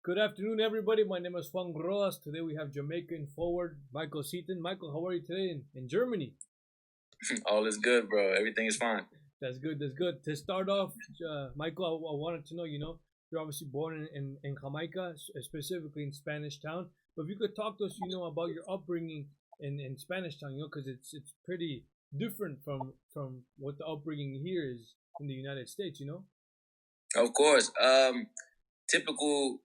Good afternoon, everybody. My name is Juan Rodas. Today we have Jamaican forward Michael Seaton. Michael, how are you today in Germany? All is good, bro. Everything is fine. That's good. That's good. To start off, Michael, I wanted to know, you're obviously born in Jamaica, specifically in Spanish Town. But if you could talk to us, about your upbringing in Spanish Town, because it's pretty different from what the upbringing here is in the United States. Of course. Typical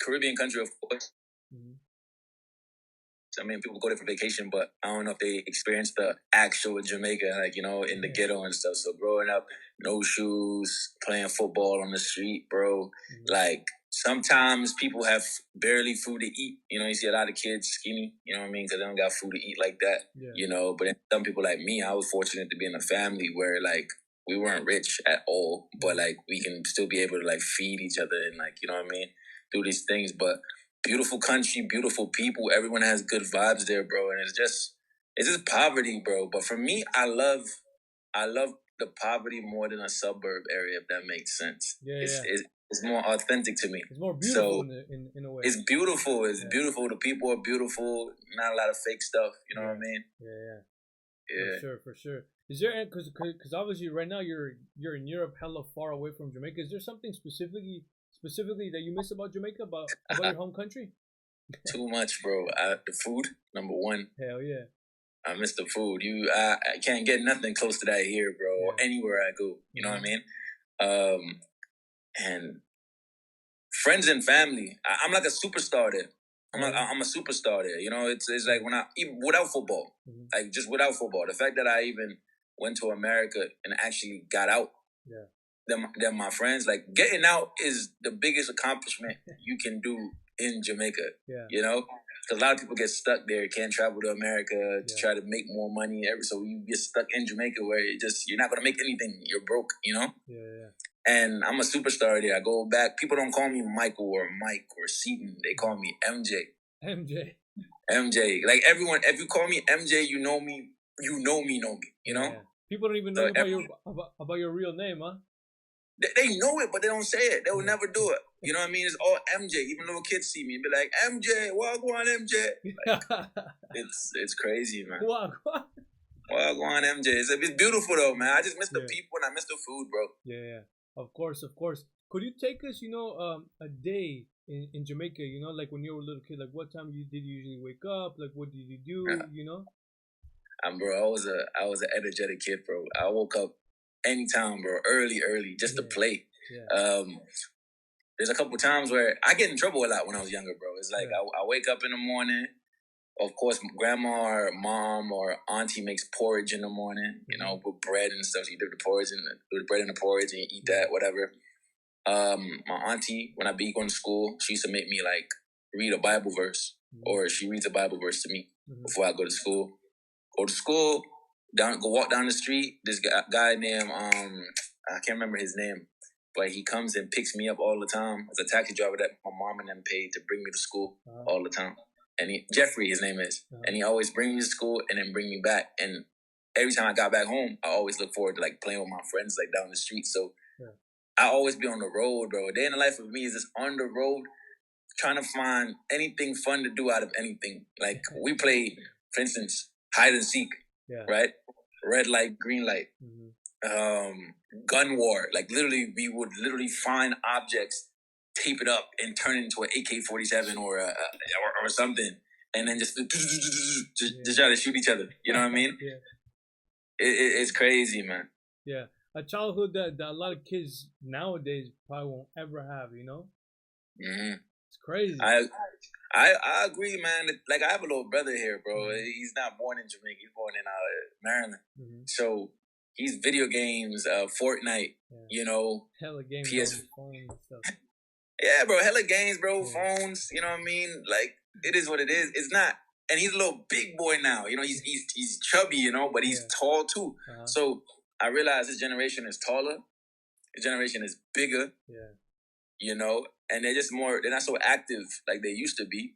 Caribbean country, of course. Mm-hmm. I mean, people go there for vacation, but I don't know if they experience the actual Jamaica, in the ghetto and stuff. So growing up, no shoes, playing football on the street, bro. Mm-hmm. Like, sometimes people have barely food to eat. You see a lot of kids skinny, you know what I mean? Because they don't got food to eat like that, But then some people like me, I was fortunate to be in a family where, we weren't rich at all, but, we can still be able to, feed each other and, you know what I mean? Do these things. But beautiful country, beautiful people. Everyone has good vibes there, bro. And it's just poverty, bro. But for me, I love the poverty more than a suburb area, if that makes sense. It's more authentic to me. It's more beautiful in a way. It's beautiful. It's beautiful. The people are beautiful. Not a lot of fake stuff. You know what I mean? Yeah. For sure. Is there, because obviously right now you're in Europe, hella far away from Jamaica. Is there something specifically that you miss about Jamaica, about your home country? Too much, bro. The food, number one. Hell yeah. I miss the food. I can't get nothing close to that here, bro. Or anywhere I go. You know what I mean? And friends and family. I'm like a superstar there. I'm a superstar there. It's like when even without football, just without football. The fact that I even went to America and actually got out. Yeah. They're my friends. Like, getting out is the biggest accomplishment you can do in Jamaica. Yeah. Because a lot of people get stuck there, can't travel to America to try to make more money. So you get stuck in Jamaica where you're not gonna make anything. You're broke. Yeah. And I'm a superstar there. I go back. People don't call me Michael or Mike or Seaton. They call me MJ. MJ. Like, everyone, if you call me MJ, you know me. You know me. Yeah. People don't even know about your real name, huh? They know it, but they don't say it. They will never do it. You know what I mean? It's all MJ. Even little kids see me and be like, MJ, Wagwan MJ. Like, it's crazy, man. Wagwan MJ. It's beautiful, though, man. I just miss the people and I miss the food, bro. Yeah. Of course. Could you take us, a day in Jamaica, like when you were a little kid, like what time did you usually wake up? Like what did you do, Bro, I was an energetic kid, bro. I woke up anytime, bro, early, just to play. Yeah. There's a couple times where I get in trouble a lot when I was younger, bro. It's like I wake up in the morning. Of course, grandma or mom or auntie makes porridge in the morning, with bread and stuff. So you do the porridge and do the bread in the porridge and you eat that, whatever. My auntie, when I be going to school, she used to make me read a Bible verse, or she reads a Bible verse to me before I go to school. Go to school, go walk down the street. This guy named I can't remember his name, but he comes and picks me up all the time as a taxi driver that my mom and them paid to bring me to school all the time. And Jeffrey, his name is, and he always bring me to school and then bring me back. And every time I got back home, I always look forward to playing with my friends down the street. So I always be on the road, bro. A day in the life of me is just on the road, trying to find anything fun to do out of anything. Like, we play, for instance, hide and seek, right? Red light, green light. Gun war. Like, literally, we would find objects, tape it up, and turn it into an AK-47 or something, and then just try to shoot each other. You know what I mean? It's crazy, man. Yeah, a childhood that a lot of kids nowadays probably won't ever have. It's crazy. I agree, man. Like, I have a little brother here, bro. He's not born in Jamaica. He's born in Maryland. So he's video games, Fortnite, hella games, PS. Phone and stuff. Yeah, bro, hella games, bro, phones. You know what I mean? Like, it is what it is. It's not, and he's a little big boy now. He's chubby, but he's tall too. So I realize his generation is taller. His generation is bigger. And they're not so active like they used to be.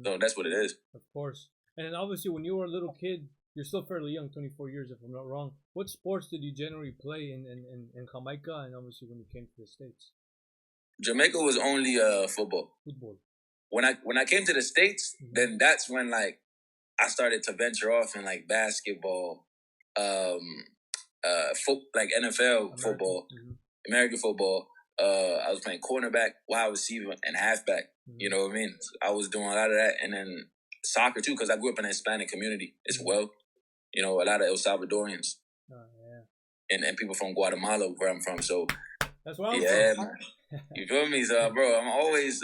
So that's what it is. Of course. And then obviously when you were a little kid, you're still fairly young, 24 years if I'm not wrong. What sports did you generally play in Jamaica and obviously when you came to the States? Jamaica was only football. When I came to the States, then that's when like I started to venture off in like basketball, like NFL football, American football. I was playing cornerback, wide receiver, and halfback. You know what I mean? I was doing a lot of that, and then soccer too, because I grew up in an Hispanic community as well. You know, a lot of El Salvadorians, and people from Guatemala, where I'm from. So that's where I'm from. Man. You feel me? So, bro, I'm always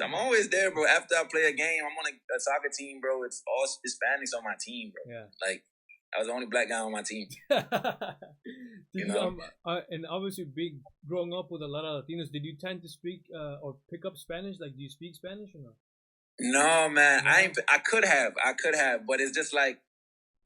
there, bro. After I play a game, I'm on a soccer team, bro. It's all Hispanics on my team, bro. Yeah. Like, I was the only black guy on my team. You know? And obviously, growing up with a lot of Latinos, did you tend to speak or pick up Spanish? Like, do you speak Spanish or not? No, man. Yeah. I could have, but it's just like,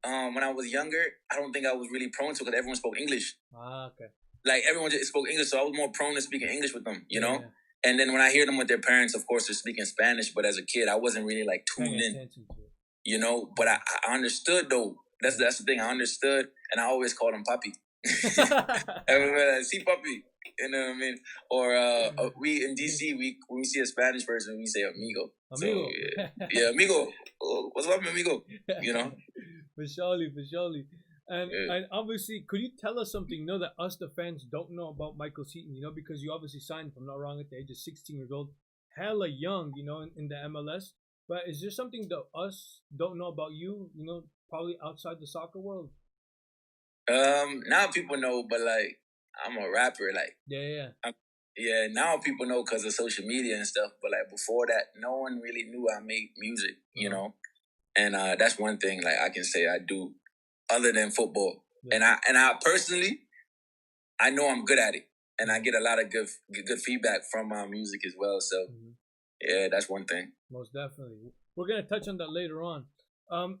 when I was younger, I don't think I was really prone to it because everyone spoke English. Okay. Like, everyone just spoke English, so I was more prone to speaking English with them, you know? Yeah. And then when I hear them with their parents, of course, they're speaking Spanish, but as a kid, I wasn't really, like, tuned in, you know? But I understood, though. That's the thing. I understood, and I always called him Papi. Everywhere I see Papi, you know what I mean? Or we, in D.C., when we see a Spanish person, we say amigo. Amigo. So, yeah, amigo. Oh, what's up, amigo? You know? For surely. And obviously, could you tell us something, you know, that us, the fans, don't know about Michael Seaton, you know, because you obviously signed, if I'm not wrong, at the age of 16 years old, hella young, you know, in the MLS. But is there something that us don't know about you, you know, probably outside the soccer world? Now people know, but, like, I'm a rapper, like. Yeah. Now people know because of social media and stuff, but, like, before that, no one really knew I made music, you know? And that's one thing, like, I can say I do other than football. Yeah. And I personally, I know I'm good at it. And I get a lot of good feedback from my music as well. So, yeah, that's one thing. Most definitely. We're going to touch on that later on.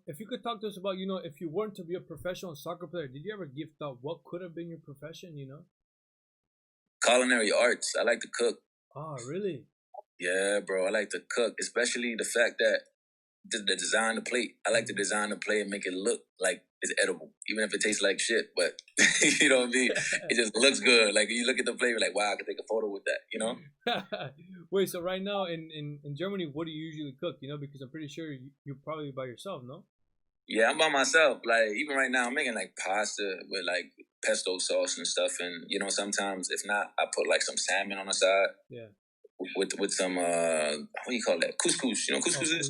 If you could talk to us about, you know, if you weren't to be a professional soccer player, did you ever give thought what could have been your profession, you know? Culinary arts. I like to cook. Oh, really? Yeah, bro. I like to cook, especially the fact that the design the plate. I like to design the plate and make it look like it's edible, even if it tastes like shit. But you know what I mean? It just looks good. Like you look at the plate, you're like, wow, I could take a photo with that. You know? Wait, so right now in Germany, what do you usually cook? You know, because I'm pretty sure you're probably by yourself, no? Yeah, I'm by myself. Like even right now, I'm making like pasta with like pesto sauce and stuff. And you know, sometimes if not, I put like some salmon on the side. Yeah. With some what do you call that? Couscous. You know what couscous is?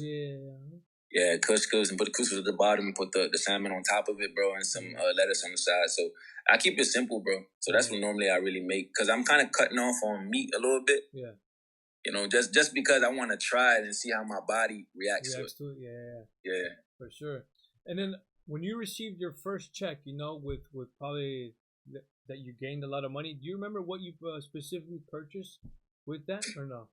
Yeah, couscous, and put the couscous at the bottom and put the salmon on top of it, bro, and some lettuce on the side. So I keep it simple, bro. So that's what normally I really make, because I'm kind of cutting off on meat a little bit. Yeah. You know, just because I want to try it and see how my body reacts to it. Yeah. For sure. And then when you received your first check, you know, with probably that you gained a lot of money, do you remember what you specifically purchased with that or no?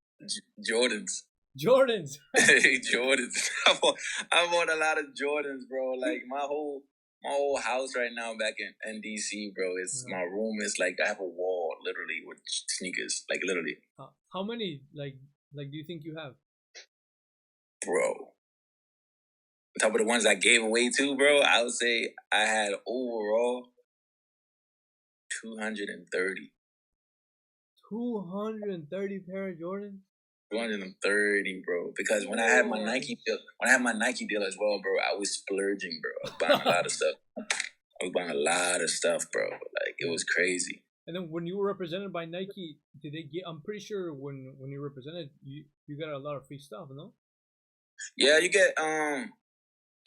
Jordans. Jordans. Jordans. I bought a lot of Jordans, bro. Like my whole house right now back in DC, bro. Is my room is like I have a wall literally with sneakers, like literally. How many like do you think you have, bro? On top of the ones I gave away too, bro, I would say I had overall 230. 230 pair of Jordans? 230, bro. Because when I had my Nike deal as well, bro, I was splurging, bro. I was buying a lot of stuff. Bro. Like it was crazy. And then when you were represented by Nike, did they get? I'm pretty sure when you represented, you got a lot of free stuff, no? Yeah, you get when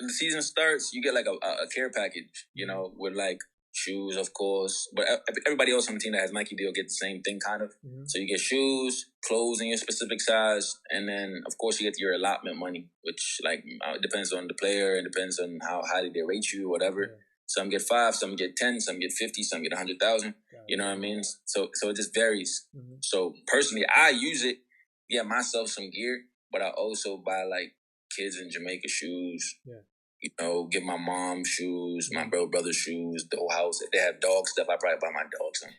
the season starts, you get like a care package, you know, with like shoes, of course, but everybody else on the team that has Nike deal get the same thing, kind of. So you get shoes, clothes in your specific size, and then of course you get your allotment money, which like depends on the player and depends on how highly they rate you, or whatever. Yeah. Some get 5, some get 10, some get 50, some get 100,000. You know what I mean? So it just varies. So personally, I use it, get myself some gear, but I also buy like kids in Jamaica shoes. Yeah. You know, get my mom shoes, my brother's shoes, the whole house. If they have dog stuff, I probably buy my dog some.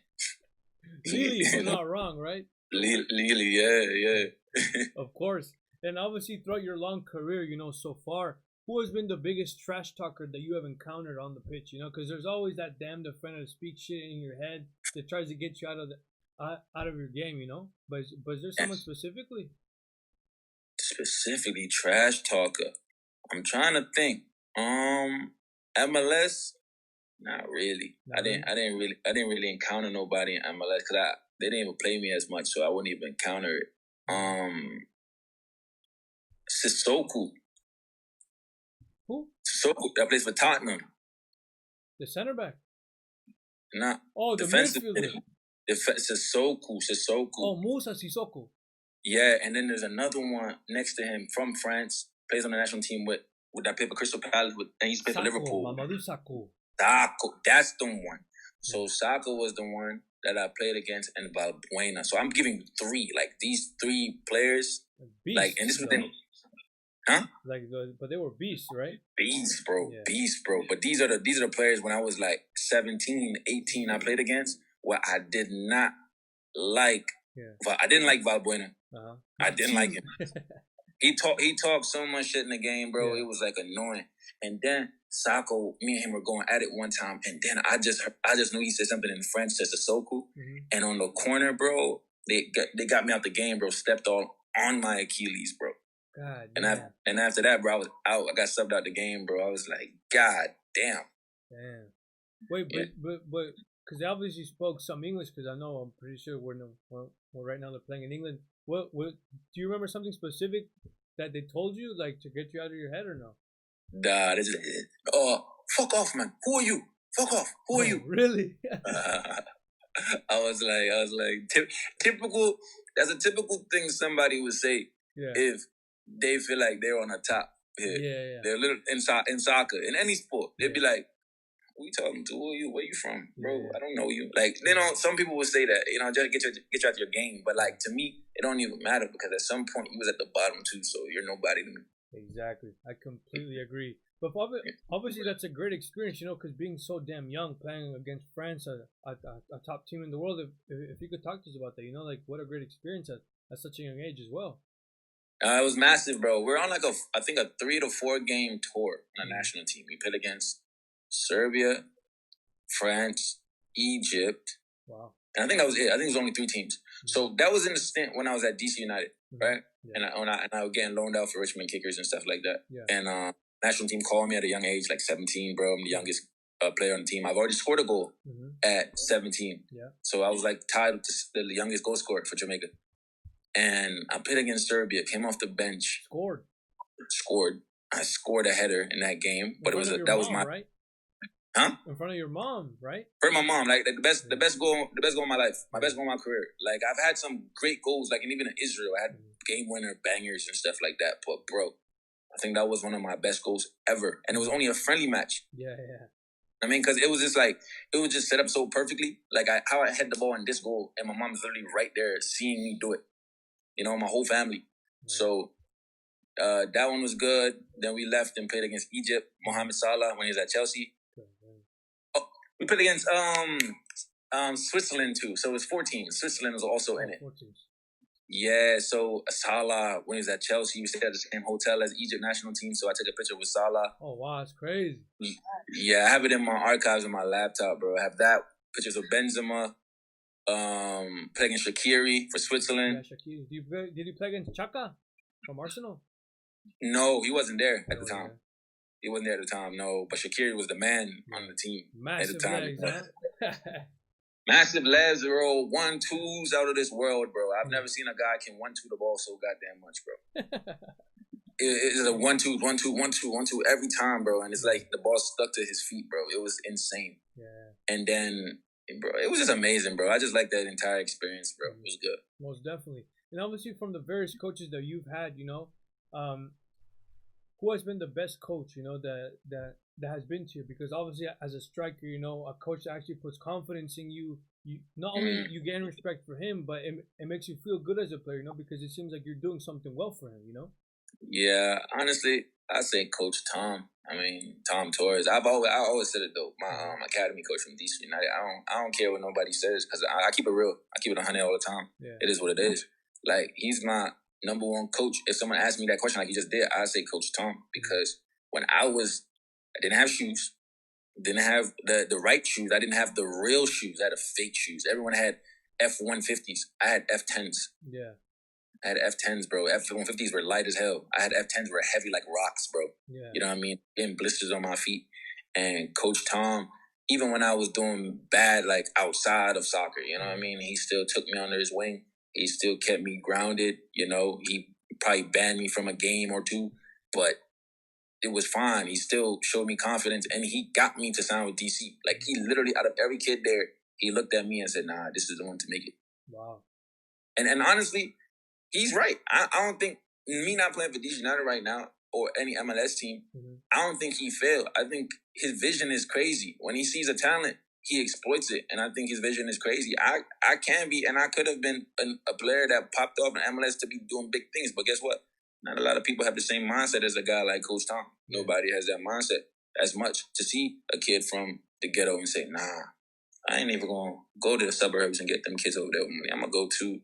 Really, you're not wrong, right? Legally, yeah. Of course. And obviously, throughout your long career, you know, so far, who has been the biggest trash talker that you have encountered on the pitch? You know, because there's always that damn defender that speaks shit in your head that tries to get you out out of your game, you know. But is there someone specifically? Specifically, trash talker. I'm trying to think. MLS. Not really. I didn't really encounter nobody in MLS because they didn't even play me as much, so I wouldn't even encounter it. Sissoko. Who? Sissoko. That plays for Tottenham. The center back. Nah. Oh, the midfielder. Sissoko. Oh, Musa Sissoko. Yeah, and then there's another one next to him from France. Plays on the national team with that play for Crystal Palace, and he used to play for Liverpool. Mamadou Sakho. Sakho, that's the one. So Sakho was the one that I played against, and Valbuena. So I'm giving three, like these three players, beasts, like, and this was them, huh? Like, but they were beasts, right? Beasts, bro, beasts, bro. But these are the players when I was like 17, 18, I played against, where I did not like. Yeah. I didn't like Valbuena. I didn't like him. He talked so much shit in the game, bro. Yeah. It was like annoying. And then Sakho, me and him were going at it one time, and then I just knew he said something in French to Sissoko, and on the corner, bro, they got me out the game, bro. Stepped on my Achilles, bro. God. And after that, bro, I was out. I got subbed out the game, bro. I was like, God damn. Damn. Wait, but because they obviously spoke some English, because I know, I'm pretty sure we're right now they're playing in England. What do you remember something specific that they told you, like, to get you out of your head, or no? Nah, this is fuck off, man. Who are you? Fuck off. Who are you? Really? I was like, typical. That's a typical thing somebody would say if they feel like they're on the top. Yeah. They're a little in soccer, in any sport. They'd be like, who you talking to? Who are you? Where you from? Bro, I don't know you. Like, you know, some people would say that, you know, just get you out of your game. But, like, to me, it don't even matter, because at some point you was at the bottom too, so you're nobody to me. Exactly. I completely agree. But obviously that's a great experience, you know, because being so damn young, playing against France, a top team in the world, if you could talk to us about that, you know, like, what a great experience at such a young age as well. It was massive, bro. We're on like I think a 3 to 4 game tour on a national team. We played against Serbia, France, Egypt. Wow. And I think that was it. I think it was only 3 teams. So that was in the stint when I was at DC United, right? Yeah. And I was getting loaned out for Richmond Kickers and stuff like that. Yeah. And national team called me at a young age, like 17, bro. I'm the youngest player on the team. I've already scored a goal at 17. Yeah. So I was like tied with the youngest goal scorer for Jamaica. And I played against Serbia, came off the bench. Scored. I scored a header in that game, but was my right? Huh? In front of your mom, right? For my mom, like the best goal of my life, my best goal of my career. Like, I've had some great goals, like, and even in Israel, I had game winner bangers and stuff like that. But bro, I think that was one of my best goals ever, and it was only a friendly match. Yeah. I mean, because it was just set up so perfectly. Like, how I had the ball in this goal, and my mom is literally right there seeing me do it. You know, my whole family. So that one was good. Then we left and played against Egypt. Mohamed Salah when he was at Chelsea. Oh, we played against Switzerland too. So it was 14. Switzerland was also in it. 14. Yeah, so Salah when he was at Chelsea, we stayed at the same hotel as Egypt national team. So I took a picture with Salah. Oh wow, that's crazy. Yeah, I have it in my archives on my laptop, bro. I have that pictures of Benzema. Played against Shaqiri for Switzerland. Yeah, Shaqiri. Did you play against Chaka from Arsenal? No, he wasn't there at the time. Yeah. He wasn't there at the time, no. But Shaqiri was the man on the team at the time. Legs, huh? Massive legs, bro. 1-2s out of this world, bro. I've never seen a guy can 1-2 the ball so goddamn much, bro. It's a 1-2, 1-2, 1-2, 1-2 every time, bro. And it's like the ball stuck to his feet, bro. It was insane. Yeah. And then, bro, it was just amazing, bro. I just like that entire experience, bro. It was good. Most definitely. And obviously from the various coaches that you've had, you know, who has been the best coach, you know, that has been to you? Because obviously as a striker, you know, a coach actually puts confidence in you. You not only you gain respect for him, but it makes you feel good as a player, you know, because it seems like you're doing something well for him, you know? Yeah, honestly, I say Coach Tom. I mean, Tom Torres. I always said it though. My academy coach from DC United. I don't care what nobody says, because I keep it real. I keep it 100 all the time. Yeah. It is what it is. Like, he's my number one coach. If someone asked me that question like he just did, I say Coach Tom, because when I didn't have shoes, didn't have the right shoes. I didn't have the real shoes. I had the fake shoes. Everyone had F-150s. I had F-10s. Yeah. I had F-10s, bro. F-150s were light as hell. I had F-10s were heavy like rocks, bro. Yeah. You know what I mean? Getting blisters on my feet. And Coach Tom, even when I was doing bad, like outside of soccer, you know what I mean? He still took me under his wing. He still kept me grounded. You know, he probably banned me from a game or two, but it was fine. He still showed me confidence, and he got me to sign with DC. Like, he literally, out of every kid there, he looked at me and said, nah, this is the one to make it. Wow. And honestly, he's right. I don't think me not playing for DC United right now or any MLS team, I don't think he failed. I think his vision is crazy. When he sees a talent, he exploits it. And I think his vision is crazy. I can be, and I could have been a player that popped off in MLS to be doing big things. But guess what? Not a lot of people have the same mindset as a guy like Coach Tom. Nobody has that mindset as much. To see a kid from the ghetto and say, nah, I ain't even going to go to the suburbs and get them kids over there with me. I'm going to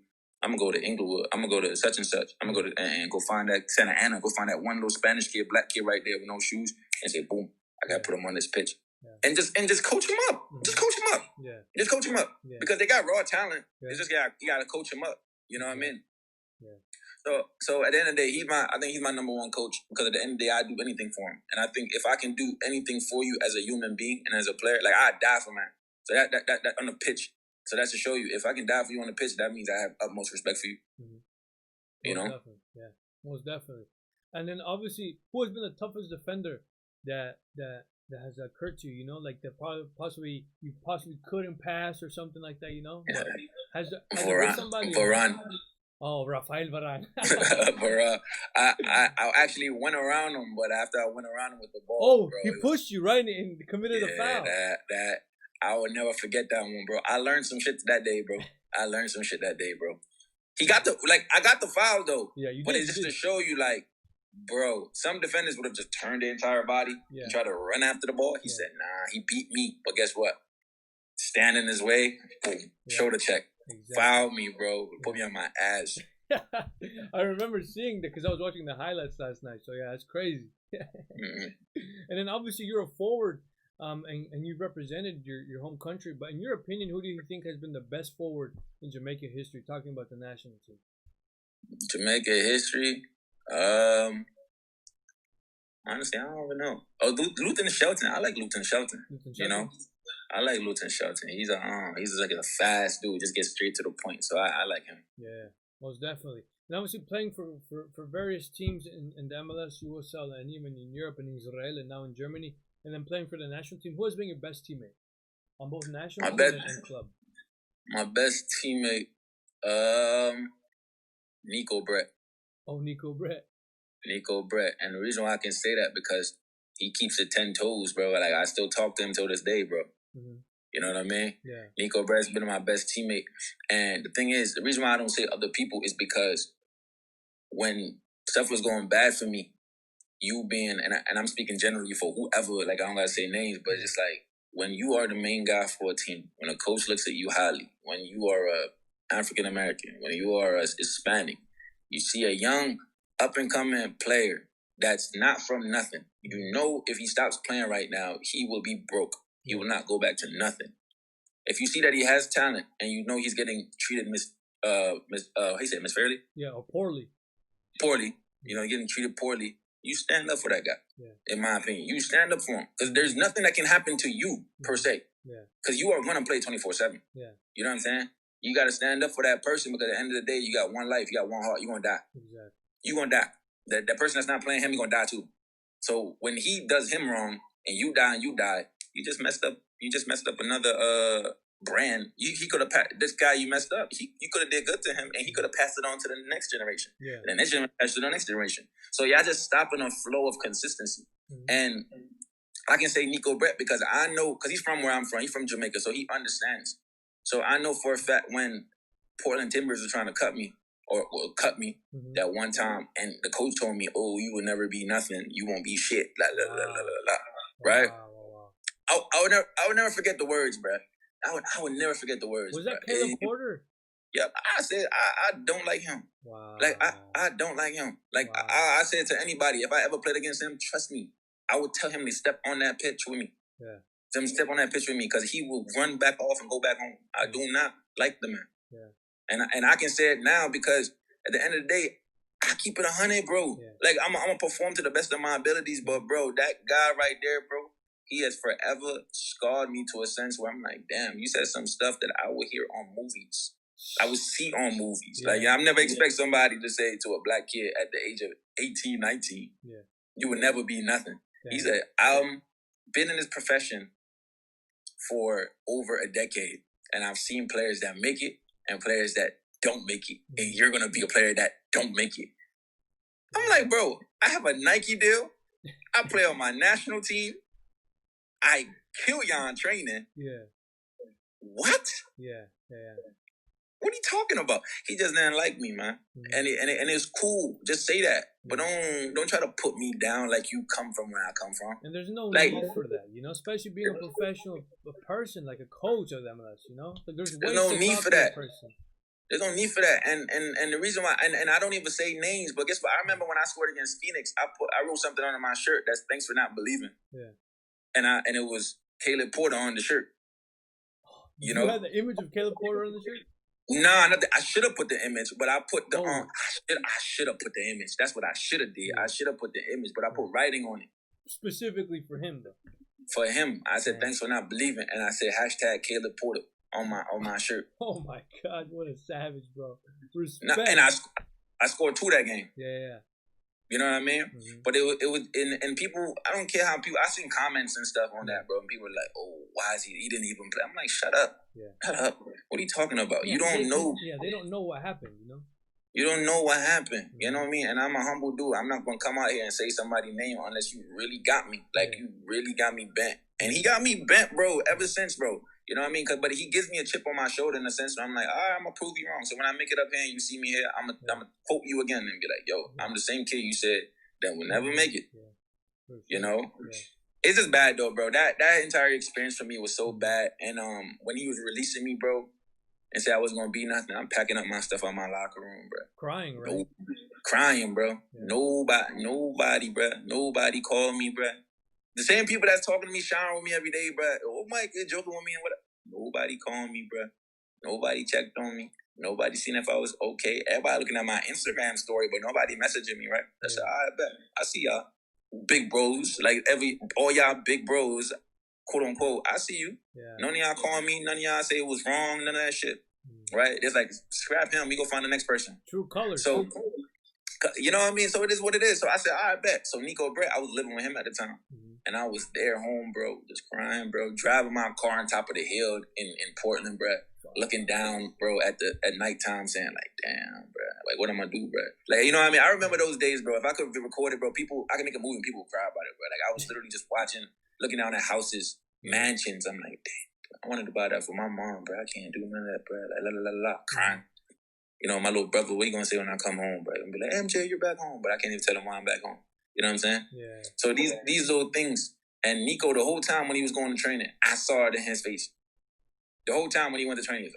go to Inglewood. I'm going to go to such and such. I'm going to go to and go find that Santa Ana. Go find that one little Spanish kid, black kid right there with no shoes and say, boom, I got to put him on this pitch. Yeah. And just coach him up. Just coach him up. Yeah. Just coach him up. Yeah. Because they got raw talent. Yeah. It's just you got to coach him up. You know what I mean? Yeah. So at the end of the day, I think he's my number one coach, because at the end of the day, I do anything for him. And I think if I can do anything for you as a human being and as a player, like, I'd die for man. So that on the pitch. So that's to show you, if I can die for you on the pitch, that means I have utmost respect for you. You know? Definitely. Yeah, most definitely. And then obviously, who has been the toughest defender that has occurred to you? You know, like that possibly you couldn't pass or something like that. You know, has there been somebody? Varane. Oh, Rafael Varane. I actually went around him, but after I went around him with the bro, ball, he pushed you right and committed a foul. That I would never forget that one, bro. I learned some shit that day, bro. He got I got the foul though. Yeah, you did. But it's just to show you, like, bro, some defenders would have just turned their entire body and tried to run after the ball. He said, nah, he beat me. But guess what? Stand in his way, boom, shoulder check. Exactly. Foul me, bro. Put me on my ass. I remember seeing that because I was watching the highlights last night. So yeah, it's crazy. And then obviously you're a forward, and you've represented your home country. But in your opinion, who do you think has been the best forward in Jamaica history? Talking about the national team. Jamaica history, honestly, I don't even know. Oh, Luton Shelton. I like Luton Shelton. You know. I like Luton Shelton. He's like a fast dude. Just gets straight to the point. So I like him. Yeah, most definitely. And obviously playing for various teams in the MLS, USL, and even in Europe and Israel, and now in Germany, and then playing for the national team. Who has been your best teammate on both national and club? My best teammate, Nico Brett. Oh, Nico Brett. Nico Brett. And the reason why I can say that, because he keeps it 10 toes, bro. Like, I still talk to him till this day, bro. You know what I mean? Yeah. Nico Brett's been my best teammate. And the thing is, the reason why I don't say other people is because when stuff was going bad for me, you being, and I'm speaking generally for whoever, like, I don't gotta say names, but it's like, when you are the main guy for a team, when a coach looks at you highly, when you are a African American, when you are a Hispanic, you see a young up-and-coming player that's not from nothing. You know, if he stops playing right now, he will be broke. He will not go back to nothing. If you see that he has talent and you know he's getting treated misfairly? Yeah, or poorly. Poorly. You know, getting treated poorly. You stand up for that guy. Yeah. In my opinion. You stand up for him. Because there's nothing that can happen to you, per se. Yeah. Because you are going to play 24/7. Yeah. You know what I'm saying? You got to stand up for that person, because at the end of the day, you got one life, you got one heart, you're going to die. Exactly. You're going to die. That person that's not playing him, he's going to die too. So when he does him wrong and you die, you just messed up. You just messed up another brand. He could have this guy you messed up. You could have did good to him, and he could have passed it on to the next generation. Yeah. The next generation passed to the next generation. So y'all just stopping a flow of consistency. And I can say Nico Brett because I know, because he's from where I'm from. He's from Jamaica, so he understands. So I know for a fact when Portland Timbers were trying to cut me or cut me that one time, and the coach told me, "Oh, you will never be nothing. You won't be shit." Right? Wow. I would never forget the words, bro. I would never forget the words. Was that Caleb Porter? Yep. I said I don't like him. Wow. Like I don't like him. Like I said to anybody, if I ever played against him, trust me, I would tell him to step on that pitch with me. Yeah. Tell him to step on that pitch with me, because he will run back off and go back home. I do not like the man. And I can say it now because at the end of the day, I keep it 100, bro. Yeah. Like, I'm going to perform to the best of my abilities, but, bro, that guy right there, bro, he has forever scarred me to a sense where I'm like, damn, you said some stuff that I would hear on movies. I would see on movies. Yeah. Like, I've never expect somebody to say to a black kid at the age of 18, 19, you would never be nothing. Damn. He said, I've been in this profession for over a decade, and I've seen players that make it and players that don't make it, and you're going to be a player that don't make it. I'm like, bro, I have a Nike deal. I play on my national team. I kill y'all in training. Yeah. What? Yeah. What are you talking about? He just didn't like me, man. Mm-hmm. And it's cool. Just say that. But don't try to put me down like you come from where I come from. And there's no need for that, especially being a professional person, like a coach of MLS, Like there's no need for that. There's no need for that. And the reason why, and I don't even say names, but guess what? I remember when I scored against Phoenix, I wrote something under my shirt that's thanks for not believing. Yeah. And it was Caleb Porter on the shirt. You had the image of Caleb Porter on the shirt? Nah, I should have put the image, but I put the I should have put the image. That's what I should have did. Yeah. I should have put the image, but I put writing on it. Specifically for him, though. For him, I said thanks for not believing, and I said hashtag Caleb Porter on my shirt. Oh my God, what a savage, bro! Respect. And I scored 2 that game. Yeah. You know what I mean? Mm-hmm. But it was and people, I don't care how people, I seen comments and stuff on that, bro. And people are like, oh, why is he didn't even play? I'm like, shut up. Yeah. Shut up. What are you talking about? Yeah, you don't know. Yeah, they don't know what happened, You don't know what happened. You know what I mean? And I'm a humble dude. I'm not going to come out here and say somebody's name unless you really got me. Like, you really got me bent. And he got me bent, bro, ever since, bro. You know what I mean? But he gives me a chip on my shoulder in a sense where I'm like, all right, I'm going to prove you wrong. So when I make it up here and you see me here, I'm going to quote you again and be like, yo, I'm the same kid you said that will never make it. Yeah. It's just bad, though, bro. That entire experience for me was so bad. And when he was releasing me, bro, and said I wasn't going to be nothing, I'm packing up my stuff out my locker room, bro. Crying, right? Crying, bro. Yeah. Nobody, bro. Nobody called me, bro. The same people that's talking to me, showering with me every day, bro. Oh, Mike, you're joking with me and whatever. Nobody called me, bro. Nobody checked on me. Nobody seen if I was okay. Everybody looking at my Instagram story, but nobody messaging me, right? I said, all right, bet. I see y'all. Big bros. Like, all y'all big bros, quote unquote, I see you. Yeah. None of y'all call me. None of y'all say it was wrong. None of that shit. Right? It's like, scrap him. We go find the next person. True colors. So, you know what I mean? So it is what it is. So I said, all right, bet. So Nico Brett, I was living with him at the time. And I was there home, bro, just crying, bro. Driving my car on top of the hill in Portland, bro. Looking down, bro, at nighttime saying, like, damn, bro. Like, what am I gonna do, bro? Like, you know what I mean? I remember those days, bro. If I could record it, bro, I could make a movie and people would cry about it, bro. Like, I was literally just watching, looking down at houses, mansions. I'm like, damn, I wanted to buy that for my mom, bro. I can't do none of that, bro. Like, crying. You know, my little brother, what you gonna say when I come home, bro? I'm gonna be like, MJ, you're back home. But I can't even tell him why I'm back home. You know what I'm saying? Yeah. So these little things. And Nico, the whole time when he was going to training, I saw it in his face. The whole time when he went to training, he's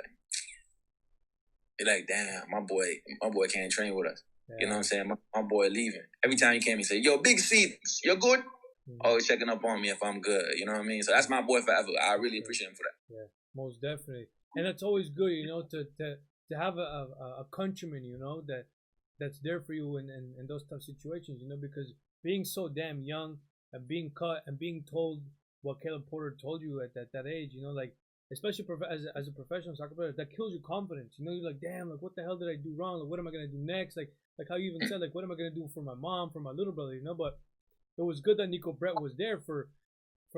like, damn, my boy can't train with us. Yeah. You know what I'm saying? My boy leaving. Every time he came, he said, yo, Big C, you're good? Always checking up on me if I'm good. You know what I mean? So that's my boy forever. I really appreciate him for that. Yeah, most definitely. And it's always good, to have a countryman, that's there for you in those tough situations, because being so damn young and being cut and being told what Caleb Porter told you at that age, like, especially as a professional soccer player, that kills your confidence. You're like, damn, like, what the hell did I do wrong? Like, what am I going to do next? Like how you even said, like, what am I going to do for my mom, for my little brother, But it was good that Nico Brett was there for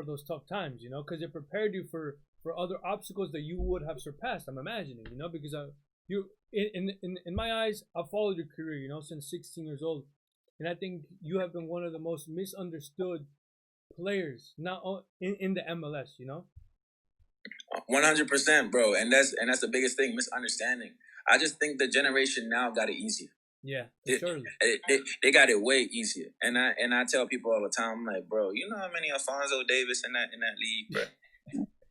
those tough times, because it prepared you for other obstacles that you would have surpassed, I'm imagining, because you in my eyes, I've followed your career, since 16 years old. And I think you have been one of the most misunderstood players now in the MLS, 100%, bro. And that's the biggest thing, misunderstanding. I just think the generation now got it easier. Yeah, surely. They got it way easier. And I tell people all the time, I'm like, bro, you know how many Alfonso Davis in that league, bro?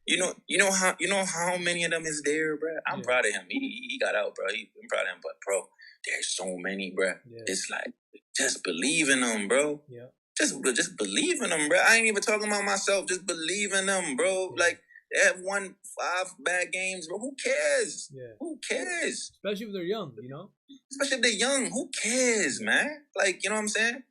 You know how many of them is there, bro? I'm proud of him. He got out, bro. I'm proud of him, but bro, there's so many, bro. Yeah. It's like, just believe in them, bro. Yeah. Just believe in them, bro. I ain't even talking about myself. Just believe in them, bro. Yeah. Like, They have won 5 bad games, bro. Who cares? Yeah. Who cares? Especially if they're young, you know? Especially if they're young. Who cares, man? Like, you know what I'm saying?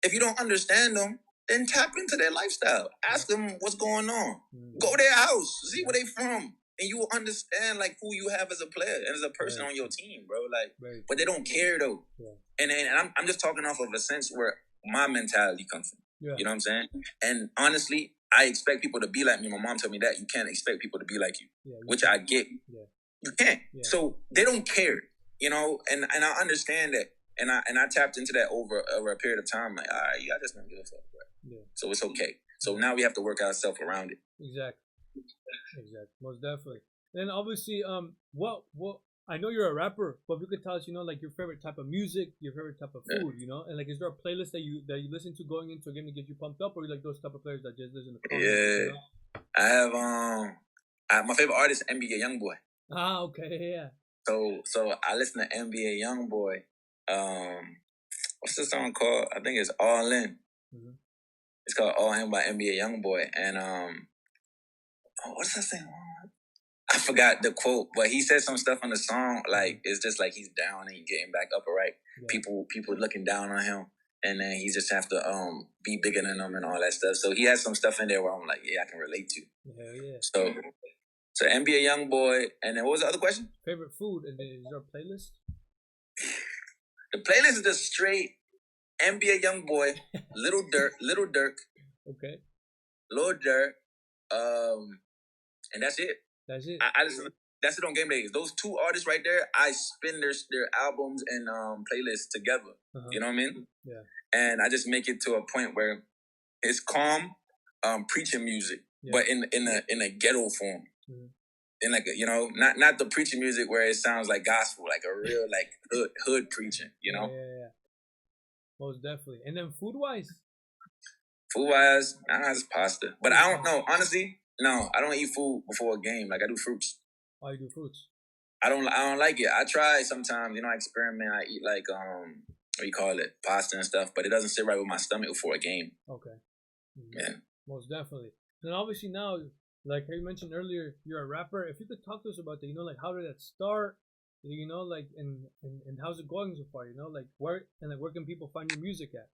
If you don't understand them, then tap into their lifestyle. Ask them what's going on. Go to their house. See where they from. And you will understand, like, who you have as a player and as a person on your team, bro. Like, but they don't care, though. Yeah. And I'm just talking off of a sense where my mentality comes from. Yeah. You know what I'm saying? And honestly, I expect people to be like me. My mom told me that. You can't expect people to be like you, which I get. Yeah. You can't. Yeah. So they don't care, you know? And I understand that. And I tapped into that over a period of time. Like, all right, I just don't give a fuck, bro. Yeah. So it's okay. So now we have to work ourselves around it. Exactly. Most definitely. Then obviously, what I know you're a rapper, but if you could tell us, you know, like your favorite type of music, your favorite type of food, you know, and like, is there a playlist that you listen to going into a game to get you pumped up, or you like those type of players that just listen to? Yeah, you know? I have my favorite artist, NBA YoungBoy. Ah, okay, yeah. So I listen to NBA YoungBoy. What's the song called? I think it's All In. Mm-hmm. It's called All In by NBA YoungBoy, and what's that saying? I forgot the quote, but he said some stuff on the song, like, it's just like he's down and he's getting back up, right? Yeah. People looking down on him, and then he just have to be bigger than them and all that stuff. So he has some stuff in there where I'm like, yeah, I can relate to. Yeah. So NBA YoungBoy, and then what was the other question? Favorite food, and then is there a playlist? The playlist is just straight NBA YoungBoy, Little Dirk. Okay. Lil Durk, and that's it. That's it. I listen. That's it on game days. Those 2 artists right there, I spin their albums and playlists together. Uh-huh. You know what I mean? Yeah. And I just make it to a point where it's calm, preaching music, but in a ghetto form. Mm-hmm. In like not the preaching music where it sounds like gospel, like a real like hood preaching. You know? Yeah. Most definitely. And then food wise, it's pasta. But I don't know, honestly. No, I don't eat food before a game. Like, I do fruits. Oh, you do fruits? I don't like it. I try sometimes, I experiment. I eat like, what do you call it? Pasta and stuff, but it doesn't sit right with my stomach before a game. Okay. Mm-hmm. Yeah. Most definitely. And obviously now, like you mentioned earlier, you're a rapper. If you could talk to us about that, like, how did that start? Like, and how's it going so far? Like, where can people find your music at?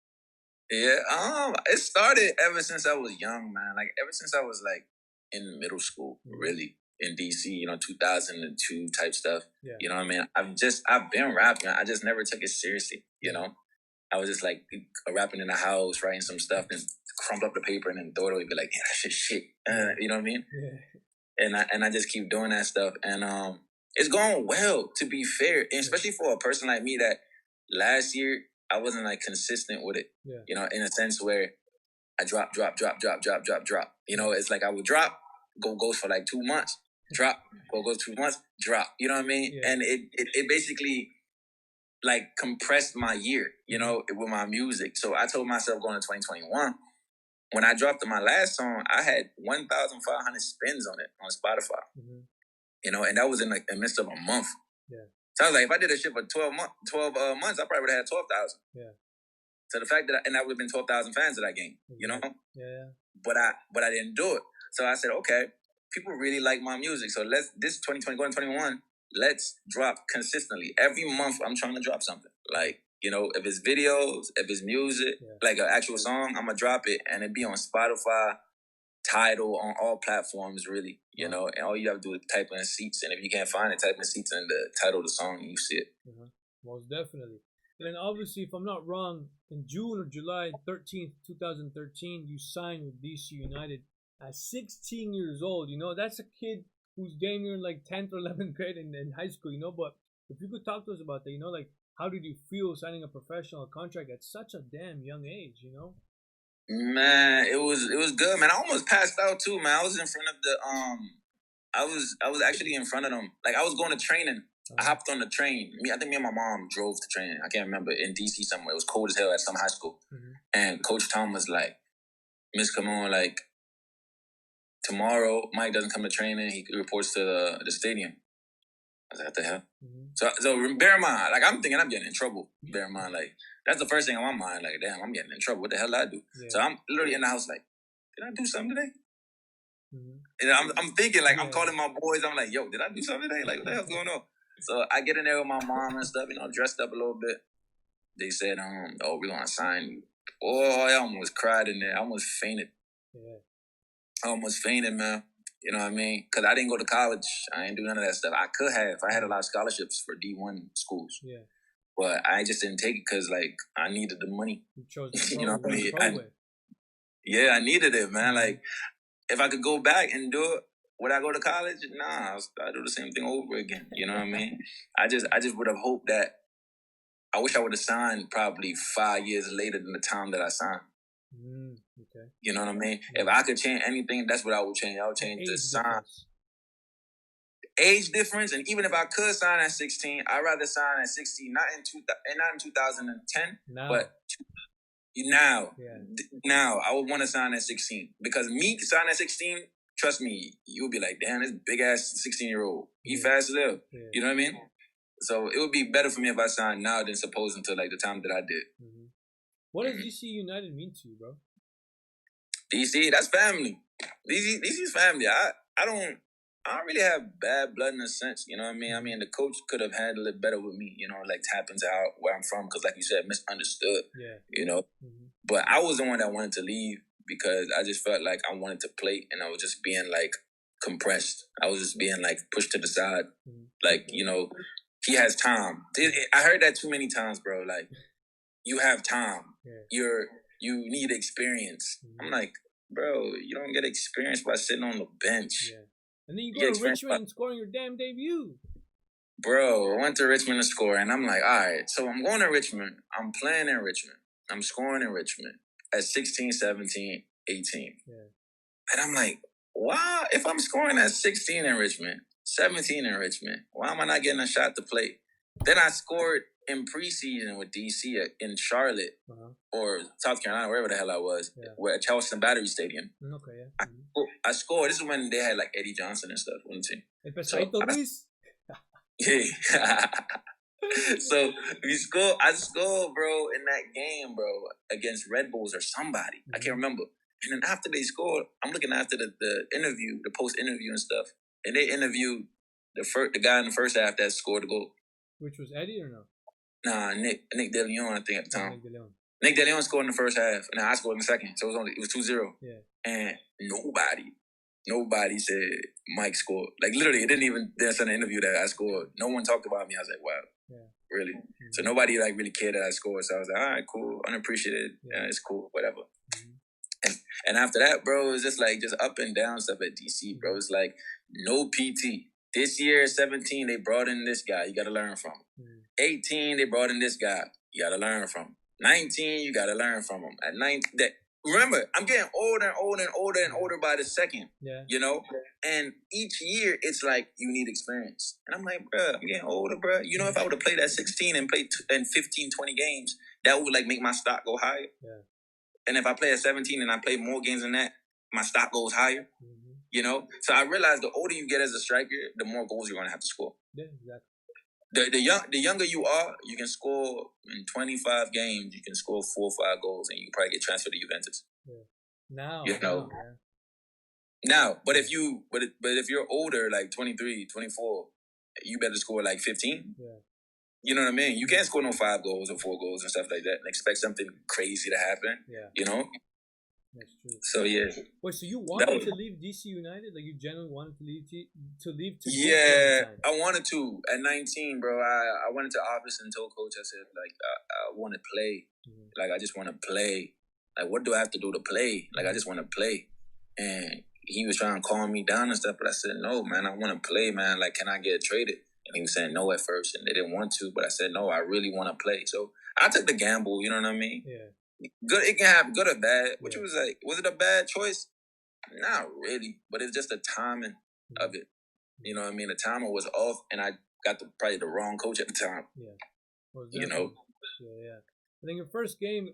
Yeah, it started ever since I was young, man. Like, ever since I was like in middle school, really, in DC, 2002 type stuff. Yeah. You know what I mean? I've been rapping. I just never took it seriously, I was just like rapping in the house, writing some stuff, and crumple up the paper and then throw it away, be like, yeah, that shit. You know what I mean? Yeah. And I just keep doing that stuff. And it's going well, to be fair. And especially for a person like me that last year, I wasn't like consistent with it. Yeah. In a sense where I drop. It's like I would drop, goes for like 2 months, drop, goes 2 months, drop. You know what I mean? Yeah. And it basically like compressed my year, with my music. So I told myself going to 2021, when I dropped my last song, I had 1,500 spins on it on Spotify. Mm-hmm. And that was in like the midst of a month. Yeah. So I was like, if I did this shit for 12 months, I probably would have had 12,000. Yeah. So the fact that that would have been 12,000 fans that I gained, Yeah. But I didn't do it. So I said, okay, people really like my music. So this 2020 going 21, let's drop consistently. Every month I'm trying to drop something. Like, if it's videos, if it's music, like an actual song, I'm going to drop it and it be on Spotify, Tidal, on all platforms, really, and all you have to do is type in Seats, and if you can't find it, type in Seats and the title of the song, and you see it. Mm-hmm. Most definitely. And then obviously, if I'm not wrong, in June or July 13th, 2013, you signed with DC United at 16 years old. That's a kid who's damn near like 10th or 11th grade in high school, But if you could talk to us about that, like, how did you feel signing a professional contract at such a damn young age, Man, it was good, man. I almost passed out too, man. I was in front of the I was actually in front of them. Like, I was going to training. I hopped on the train. I think me and my mom drove to training. I can't remember, in DC somewhere. It was cold as hell at some high school. Mm-hmm. And Coach Tom was like, Miss, come on, like, tomorrow Mike doesn't come to training. He reports to the stadium. I was like, what the hell? Mm-hmm. So bear in mind, like, I'm thinking I'm getting in trouble. Bear in mind, like, that's the first thing on my mind. Like, damn, I'm getting in trouble. What the hell did I do? Yeah. So I'm literally in the house like, did I do something today? And I'm thinking, like, I'm calling my boys. I'm like, yo, did I do something today? Like, what the hell's going on? So I get in there with my mom and stuff, dressed up a little bit. They said, oh, we're going to sign you. Oh, I almost cried in there. I almost fainted. Yeah. I almost fainted, man. You know what I mean? Because I didn't go to college. I didn't do none of that stuff. I could have. I had a lot of scholarships for D1 schools. Yeah. But I just didn't take it because, like, I needed the money. You chose the you know what I mean? Yeah, I needed it, man. Like, if I could go back and do it, would I go to college? Nah, I'd do the same thing over again. You know what I mean? I just would have hoped that. I wish I would have signed probably 5 years later than the time that I signed. Okay. You know what I mean? Yeah. If I could change anything, that's what I would change. I would change the sign. Age difference, and even if I could sign at 16, I'd rather sign at 16, not in 2010, but now. Yeah. Now, I would want to sign at 16. Because me signing at 16, trust me, you'll be like, damn, this big-ass 16-year-old. He fast as hell. Yeah. You know what I mean? So it would be better for me if I signed now than supposing to, like, the time that I did. What does DC United mean to you, bro? DC, that's family. DC's family. I don't really have bad blood in a sense. You know what I mean? I mean, the coach could have handled it better with me. Like tap into where I'm from, because, like you said, misunderstood. Yeah. But I was the one that wanted to leave because I just felt like I wanted to play, and I was just being like compressed. I was just being like pushed to the side. Like, he has time. I heard that too many times, bro. Like, you have time. Yeah. You need experience. I'm like, bro, you don't get experience by sitting on the bench. Yeah. And then you go to Richmond and scoring your damn debut. Bro, I went to Richmond to score, and I'm like, all right, so I'm going to Richmond. I'm playing in Richmond. I'm scoring in Richmond at 16, 17, 18. Yeah. And I'm like, why? If I'm scoring at 16 in Richmond, 17 in Richmond, why am I not getting a shot to play? Then I scored in preseason with DC in Charlotte or South Carolina, wherever the hell I was, at Charleston Battery Stadium. Okay, yeah. I scored. This is when they had like Eddie Johnson and stuff on the team. Pescadito Ruiz. Yeah. So I scored, bro, in that game, bro, against Red Bulls or somebody. I can't remember. And then after they scored, I'm looking after the interview, the post interview and stuff, and they interviewed the guy in the first half that scored the goal. Which was Eddie or no? Nah, Nick De Leon, I think, at the time. Nick De Leon scored in the first half, and I scored in the second. So it was 2-0. Yeah. And nobody said Mike scored. Like, literally, it didn't even, there's an interview that I scored. No one talked about me. I was like, wow. Yeah. Really? Mm-hmm. So nobody, like, really cared that I scored. So I was like, all right, cool. Unappreciated. Yeah, it's cool. Whatever. Mm-hmm. And after that, bro, it was just, like, just up and down stuff at DC, bro. It's like, no PT. This year, 17, they brought in this guy. You got to learn from. 18, they brought in this guy. You got to learn from. 19, you got to learn from him. At 19, remember, I'm getting older and older and older and older by the second. Yeah. And each year, it's like, you need experience. And I'm like, bro, I'm getting older, bro. If I would have played at 16 and played in 15, 20 games, that would, like, make my stock go higher. Yeah. And if I play at 17 and I play more games than that, my stock goes higher. Mm-hmm. So I realized the older you get as a striker, the more goals you're going to have to score. Yeah, exactly. The younger you are, you can score in 25 games, you can score 4 or 5 goals, and you can probably get transferred to Juventus. Yeah. Now, but if you're older, like 23, 24, you better score like 15. Yeah. You know what I mean? You can't score no 5 goals or 4 goals and stuff like that and expect something crazy to happen. Yeah. That's true. So yeah. Wait, so you wanted to leave DC United? Like, you genuinely wanted to leave Yeah, I wanted to. At 19, bro, I went into office and told coach, I said, like, I want to play. Mm-hmm. Like, I just want to play. Like, what do I have to do to play? Like, I just want to play. And he was trying to calm me down and stuff, but I said, no, man, I want to play, man. Like, can I get traded? And he was saying no at first, and they didn't want to, but I said, no, I really want to play. So I took the gamble, you know what I mean? Yeah. Good, it can have good or bad. Which was like, was it a bad choice? Not really, but it's just the timing of it. You know what I mean? The timing was off, and I got probably the wrong coach at the time. Yeah, Yeah. I think your first game,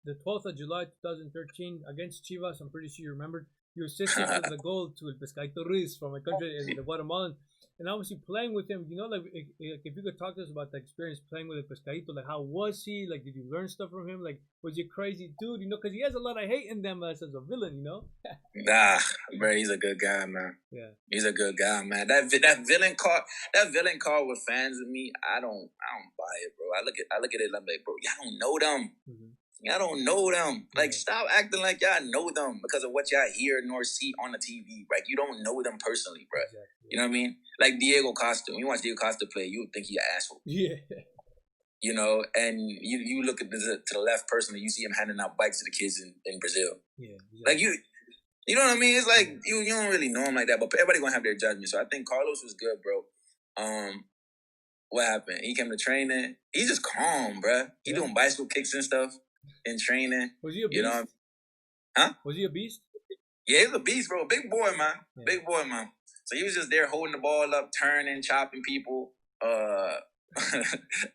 the 12th of July 2013 against Chivas. I'm pretty sure you remembered. You assisted with the goal to El Pescadito Ruiz from my country, the Guatemalan. And obviously playing with him, like if you could talk to us about the experience playing with Pescadito, like how was he? Like, did you learn stuff from him? Like, was he a crazy dude? Because he has a lot of hate in them as a villain. Nah, bro, he's a good guy, man. Yeah, he's a good guy, man. That villain card with fans of me, I don't buy it, bro. I look at it, I'm like, bro, y'all don't know them. Mm-hmm. Y'all don't know them. Like, stop acting like y'all know them because of what y'all hear nor see on the TV. Like, you don't know them personally, bro. Exactly. You know what I mean? Like Diego Costa. When you watch Diego Costa play, you would think he's an asshole. Yeah. And you look at to the left personally, you see him handing out bikes to the kids in Brazil. Yeah. Exactly. Like, you know what I mean? It's like, you don't really know him like that, but everybody gonna have their judgment. So I think Carlos was good, bro. What happened? He came to training. He's just calm, bro. He doing bicycle kicks and stuff in training. Was he a beast? Huh? Was he a beast? Yeah, he was a beast, bro. Big boy, man. Yeah. Big boy, man. So he was just there holding the ball up, turning, chopping people. I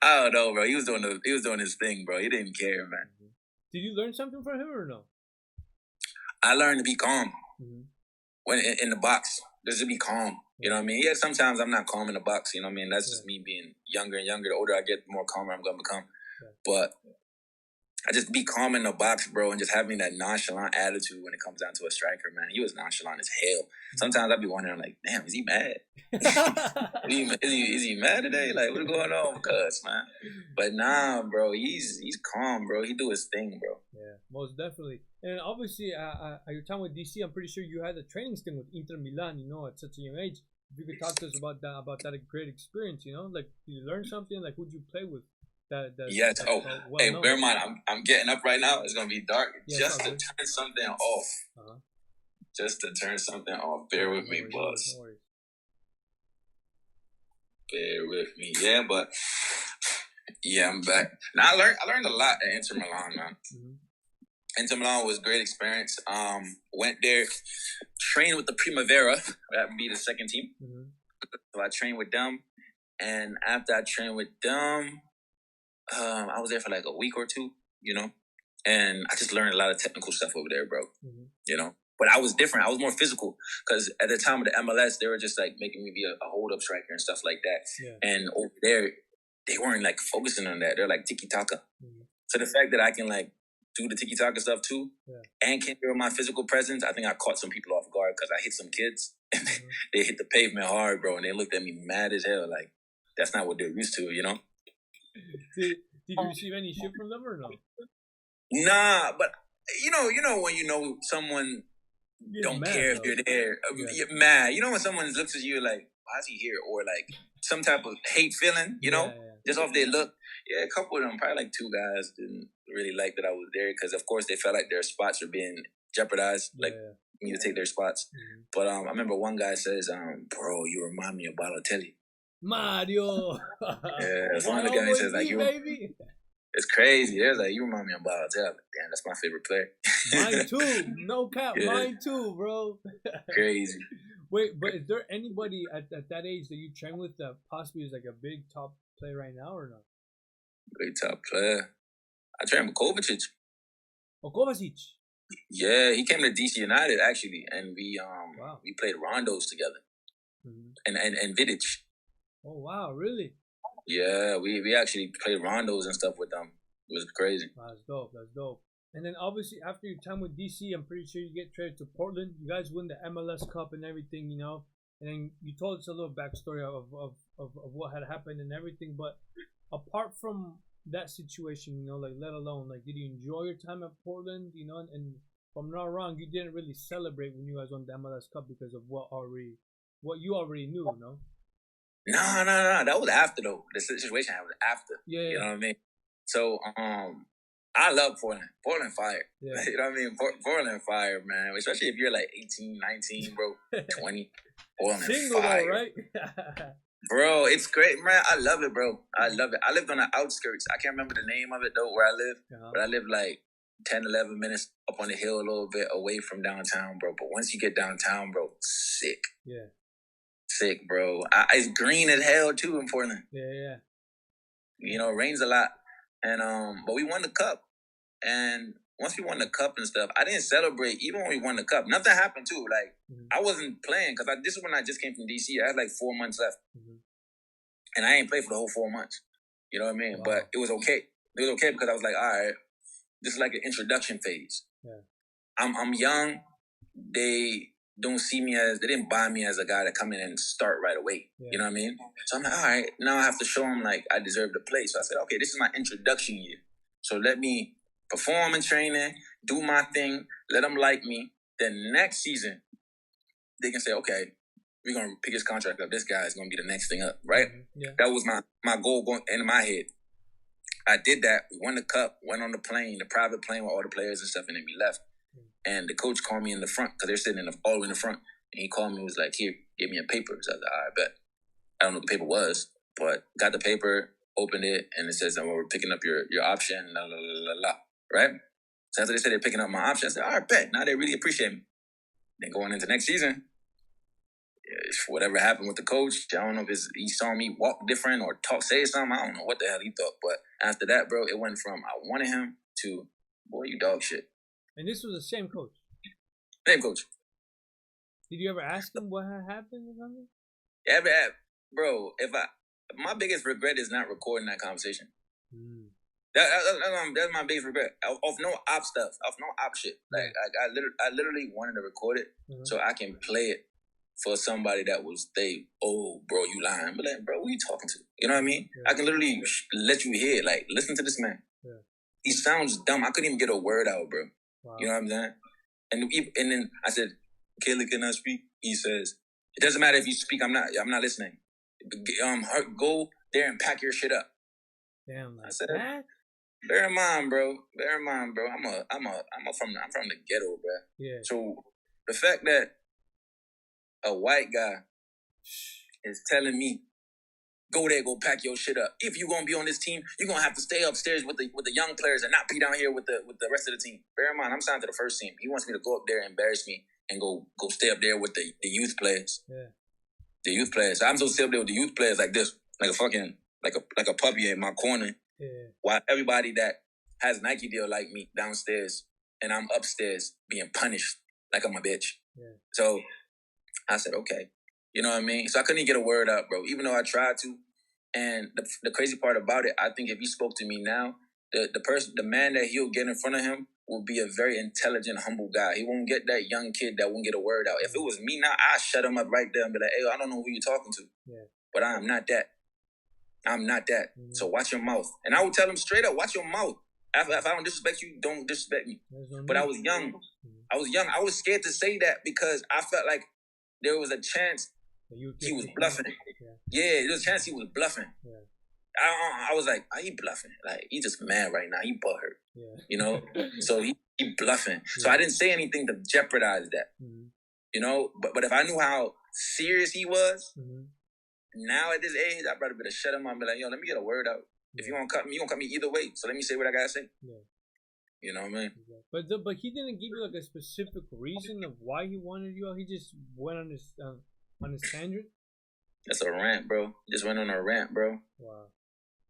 don't know, bro. He was doing his thing, bro. He didn't care, man. Mm-hmm. Did you learn something from him or no? I learned to be calm when in the box. Just to be calm. You know what I mean? Yeah, sometimes I'm not calm in the box. You know what I mean? That's just me being younger and younger. The older I get, the more calmer I'm gonna become. Yeah. But I just be calm in the box, bro, and just having that nonchalant attitude when it comes down to a striker, man. He was nonchalant as hell. Sometimes I'd be wondering, like, damn, is he mad? is he mad today? Like, what's going on, cuz, man? But nah, bro, he's calm, bro. He do his thing, bro. Yeah, most definitely. And obviously, at your time with DC, I'm pretty sure you had a training stint with Inter Milan, at such a young age. If you could talk to us about that great experience, like, did you learn something? Like, who'd you play with? Yes. Hey, bear in mind, I'm getting up right now. It's gonna be dark. Yeah, just to turn something off. Uh-huh. Just to turn something off. Bear with me, boss. No bear with me. Yeah, but I'm back. Now I learned a lot at Inter Milan, man. Mm-hmm. Inter Milan was a great experience. Went there, trained with the Primavera. That would be the second team. Mm-hmm. So I trained with them, and after I trained with them, I was there for like a week or two, and I just learned a lot of technical stuff over there, bro. Mm-hmm. But I was different. I was more physical because at the time of the MLS, they were just like making me be a hold-up striker and stuff like that. Yeah. And over there, they weren't like focusing on that. They're like tiki-taka. Mm-hmm. So the fact that I can like do the tiki-taka stuff too and can hear my physical presence, I think I caught some people off guard because I hit some kids and they hit the pavement hard, bro, and they looked at me mad as hell. Like, that's not what they're used to, Did you receive any shit from them or no? Nah, but when someone don't care if you're there, you're mad. When someone looks at you like, why is he here? Or like some type of hate feeling, just off their look. Yeah, a couple of them, probably like two guys didn't really like that I was there because of course they felt like their spots were being jeopardized, like me to take their spots. Mm-hmm. But I remember one guy says, bro, you remind me of Balotelli. Mario. Yeah, one of the guys says like, baby. It's crazy. There's like, you remind me of Balotelli. Damn, that's my favorite player. Mine too. No cap. Yeah. Mine too, bro. Crazy. Wait, but is there anybody at that age that you train with that possibly is like a big top player right now or not? Big top player. I trained with Kovacic. Oh, Kovacic. Yeah, he came to DC United actually, and we played rondos together, and Vidic. Oh wow, really? Yeah, we actually played rondos and stuff with them. It was crazy. That's dope. And then obviously after your time with DC, I'm pretty sure you get traded to Portland. You guys win the MLS Cup and everything, And then you told us a little backstory of what had happened and everything. But apart from that situation, like let alone, like, did you enjoy your time at Portland? And if I'm not wrong, you didn't really celebrate when you guys won the MLS Cup because of what you already knew, No. That was after though. The situation happened after. Yeah. You know what I mean? So I love Portland. Portland fire. Yeah. You know what I mean? Portland fire, man. Especially if you're like 18, 19, bro, 20. Portland Single fire. Though, right? Bro, it's great, man. I love it, bro. I love it. I lived on the outskirts. I can't remember the name of it though, where I live. But I live like 10, 11 minutes up on the hill a little bit away from downtown, bro. But once you get downtown, bro, sick. Yeah. Sick, bro. It's green as hell too in Portland. Yeah. It rains a lot, and but we won the cup. And once we won the cup and stuff, I didn't celebrate even when we won the cup. Nothing happened too. Like I wasn't playing because this is when I just came from DC. I had like 4 months left, and I ain't played for the whole 4 months. You know what I mean? Wow. But it was okay. It was okay because I was like, all right, this is like an introduction phase. Yeah. I'm young. They don't see me they didn't buy me as a guy to come in and start right away. Yeah. You know what I mean? So I'm like, all right, now I have to show them like I deserve to play. So I said, okay, this is my introduction year. So let me perform in training, do my thing, let them like me. Then next season, they can say, okay, we're going to pick his contract up. This guy is going to be the next thing up, right? Yeah. That was my goal going in my head. I did that. We won the cup, went on the plane, the private plane with all the players and stuff, and then we left. And the coach called me in the front because they're sitting all the way in the front. And he called me and was like, here, give me a paper. So I was like, all right, bet. I don't know what the paper was, but got the paper, opened it, and it says, we're picking up your option, la, la, la, la, la, right? So after they said they're picking up my option, I said, all right, bet. Now they really appreciate me. Then going into next season, whatever happened with the coach, I don't know if he saw me walk different or say something. I don't know what the hell he thought. But after that, bro, it went from I wanted him to, boy, you dog shit. And this was the same coach? Same coach. Did you ever ask him what had happened or something? Yeah, bro, my biggest regret is not recording that conversation. That's my biggest regret. Of no op stuff. Of no op shit. Like, I literally wanted to record it so I can play it for somebody that was, bro, you lying. But like, bro, who you talking to? You know what I mean? Yeah. I can literally let you hear, like, listen to this man. Yeah. He sounds dumb. I couldn't even get a word out, bro. Wow. You know what I'm saying? And then I said, Kayla, can I speak? He says, it doesn't matter if you speak. I'm not listening. Go there and pack your shit up. Damn. I said, bear in mind, bro. I'm from the ghetto, bro. Yeah. So the fact that a white guy is telling me, go there, go pack your shit up. If you're gonna be on this team, you're gonna have to stay upstairs with the young players and not be down here with the rest of the team. Bear in mind, I'm signed to the first team. He wants me to go up there and embarrass me and go stay up there with the youth players. Yeah. The youth players. So I'm supposed to stay up there with the youth players like this, like a fucking like a puppy in my corner. Yeah. While everybody that has Nike deal like me downstairs and I'm upstairs being punished like I'm a bitch. Yeah. So I said, okay. You know what I mean? So I couldn't even get a word out, bro, even though I tried to. And the crazy part about it, I think if he spoke to me now, the man that he'll get in front of him will be a very intelligent, humble guy. He won't get that young kid that won't get a word out. If it was me now, I'd shut him up right there and be like, hey, I don't know who you're talking to. Yeah. But I'm not that. I'm not that. Mm-hmm. So watch your mouth. And I would tell him straight up, watch your mouth. If I don't disrespect you, don't disrespect me. But I was young. I was scared to say that because I felt like there was a chance he was bluffing. Yeah, there was a chance he was bluffing. Yeah. I was like, he bluffing. Like, he just mad right now. He butthurt. Yeah. You know? So he bluffing. Yeah. So I didn't say anything to jeopardize that. Mm-hmm. You know? But if I knew how serious he was, now at this age, I'd probably better shut him up and be like, yo, let me get a word out. Yeah. If you want to cut me, you going to cut me either way. So let me say what I got to say. Yeah. You know what I mean? But he didn't give you like a specific reason of why he wanted you out. He just went on his tangent. That's a rant, bro. Just went on a rant, bro. Wow.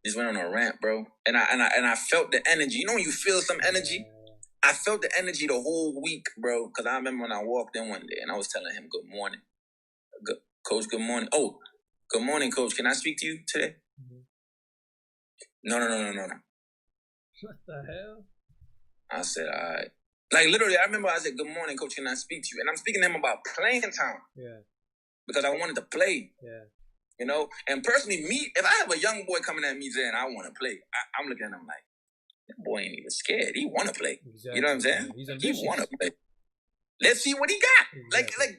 Just went on a rant, bro. And I felt the energy. You know when you feel some energy? Yeah. I felt the energy the whole week, bro. Because I remember when I walked in one day and I was telling him, good morning. Coach, good morning. Oh, good morning, Coach. Can I speak to you today? Mm-hmm. No. What the hell? I said, all right. Like, literally, I remember I said, good morning, Coach. Can I speak to you? And I'm speaking to him about playing time. Yeah. Because I wanted to play. Yeah. You know? And personally, if I have a young boy coming at me saying, I want to play, I'm looking at him like, that boy ain't even scared. He want to play. Exactly. You know what I'm saying? He want to play. Let's see what he got. Exactly. Like,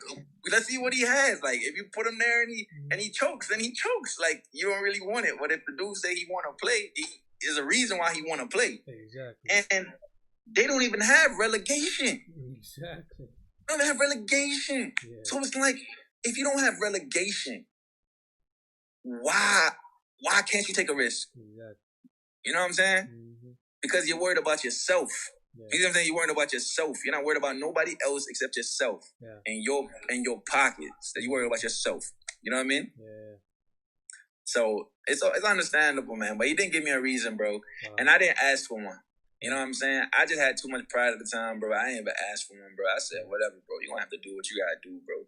let's see what he has. Like, if you put him there and he chokes, then he chokes. Like, you don't really want it. But if the dude say he want to play, there's a reason why he want to play. Exactly. And they don't even have relegation. Exactly. They don't have relegation. Yeah. So it's like, if you don't have relegation, why can't you take a risk? Exactly. You know what I'm saying? Mm-hmm. Because you're worried about yourself. Yeah. You know what I'm saying? You're worried about yourself. You're not worried about nobody else except yourself. Yeah. And your pockets. That you're worried about yourself. You know what I mean? Yeah. So it's understandable, man. But he didn't give me a reason, bro. Wow. And I didn't ask for one. You know what I'm saying? I just had too much pride at the time, bro. I ain't even asked for one, bro. I said, whatever, bro. You're going to have to do what you got to do, bro.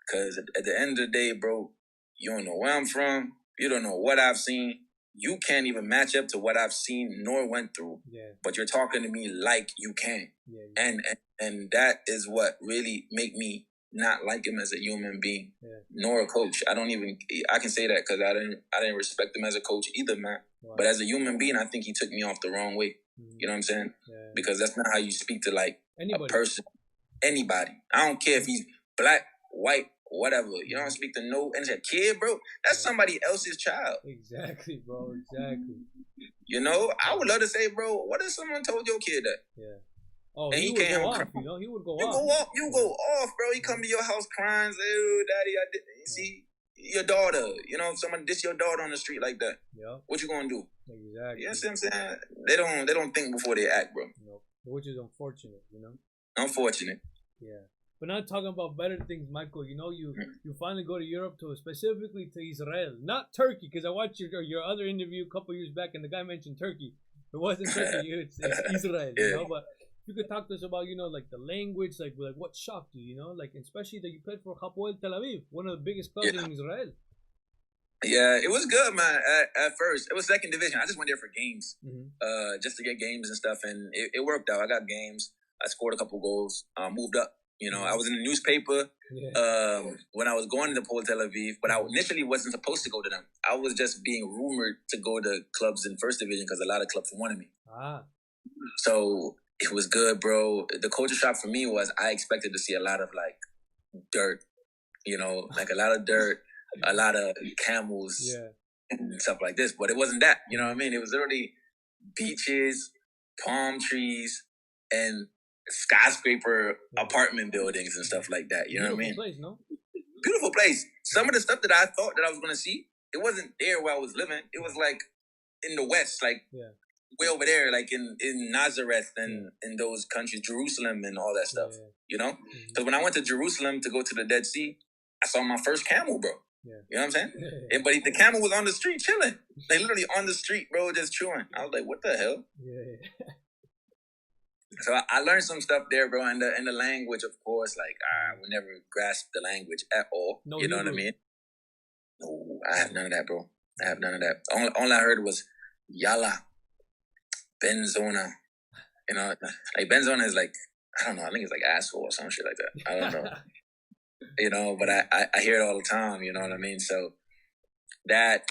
Because at the end of the day, bro, you don't know where I'm from. You don't know what I've seen. You can't even match up to what I've seen nor went through. Yeah. But you're talking to me like you can. Yeah. And that is what really make me not like him as a human being, nor a coach. I can say that because I didn't respect him as a coach either, man. Wow. But as a human being, I think he took me off the wrong way. You know what I'm saying? Yeah. Because that's not how you speak to like anybody. A person, anybody. I don't care if he's black, white, whatever. You don't speak to no and a kid, bro. That's somebody else's child. Exactly, bro. Exactly. You know, I would love to say, bro, what if someone told your kid that? Yeah. Oh, and he would go off, you know? He would go off. You go off, bro. He come to your house crying, say, oh, daddy, I did. You see, your daughter, you know, if someone diss your daughter on the street like that, what you gonna do? Exactly. You know what I'm saying? They don't think before they act, bro. No. Which is unfortunate, you know? Unfortunate. Yeah. But not talking about better things, Michael. You know, you finally go to Europe, specifically to Israel. Not Turkey, because I watched your other interview a couple years back, and the guy mentioned Turkey. It wasn't Turkey, it's Israel, you know? But you could talk to us about, you know, like the language, like what shocked you, you know? Like, especially that you played for Hapoel Tel Aviv, one of the biggest clubs in Israel. Yeah, it was good, man. At first, it was second division. I just went there for games, just to get games and stuff, and it worked out. I got games. I scored a couple goals. Moved up. You know, I was in the newspaper when I was going to Hapoel Tel Aviv, but I initially wasn't supposed to go to them. I was just being rumored to go to clubs in first division because a lot of clubs wanted me. So it was good, bro. The culture shock for me was I expected to see a lot of like dirt, you know, like a lot of dirt. A lot of camels and stuff like this, but it wasn't that. You know what I mean? It was literally beaches, palm trees, and skyscraper apartment buildings and stuff like that. You know what I mean? Place, no? Beautiful place. Some of the stuff that I thought that I was going to see, it wasn't there where I was living. It was like in the West, like way over there, like in Nazareth and in those countries, Jerusalem and all that stuff. You know? Because when I went to Jerusalem to go to the Dead Sea, I saw my first camel, bro. You know what I'm saying? But the camel was on the street chilling. They literally on the street, bro, just chewing. I was like, what the hell? So I learned some stuff there, bro, and the language, of course. Like, I would never grasp the language at all. No, you know what I mean? No, I have none of that, bro. I have none of that. All I heard was Yalla, Benzona. You know, like Benzona is like, I don't know, I think it's like asshole or some shit like that. I don't know. You know, but I hear it all the time, you know what I mean? So that,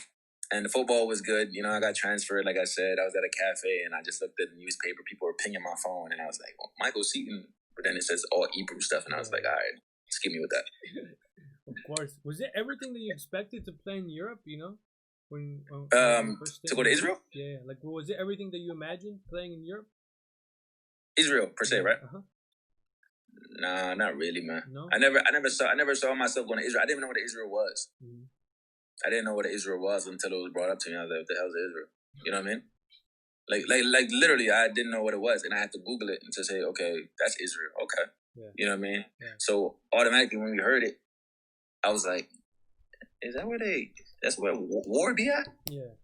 and the football was good. You know, I got transferred, like I said. I was at a cafe, and I just looked at the newspaper. People were pinging my phone, and I was like, well, Michael Seaton. But then it says all Hebrew stuff, and I was like, all right, just give me with that. Of course. Was it everything that you expected to play in Europe, you know? When to go to Israel? Yeah, like, was it everything that you imagined playing in Europe? Israel, per se, right? Nah, not really, man. No? I never saw myself going to Israel. I didn't even know what Israel was. I didn't know what Israel was until it was brought up to me. I was like, what the hell is Israel? You know what I mean? Like literally, I didn't know what it was, and I had to Google it and to say, okay, that's Israel. Okay, you know what I mean? So automatically, when we heard it, I was like, is that where that's where war be at? Yeah.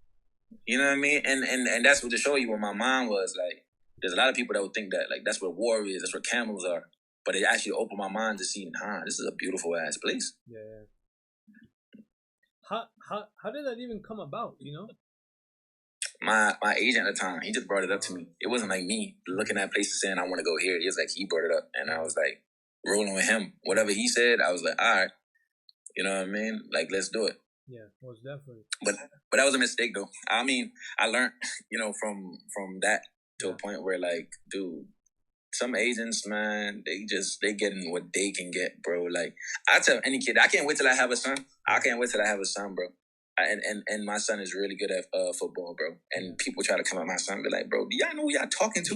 You know what I mean? And that's what to show you what my mind was like. There's a lot of people that would think that like that's where war is, that's where camels are. But it actually opened my mind to see, this is a beautiful ass place. Yeah. How did that even come about, you know? My agent at the time, he just brought it up to me. It wasn't like me looking at places saying I want to go here. It was like he brought it up, and I was like rolling with him. Whatever he said, I was like, all right. You know what I mean? Like, let's do it. Yeah, most definitely. But that was a mistake, though. I mean, I learned, you know, from that to a point where, like, dude, some agents, man, they getting what they can get, bro. Like, I tell any kid, I can't wait till I have a son. I can't wait till I have a son, bro. And my son is really good at football, bro. And people try to come at my son and be like, bro, do y'all know who y'all talking to?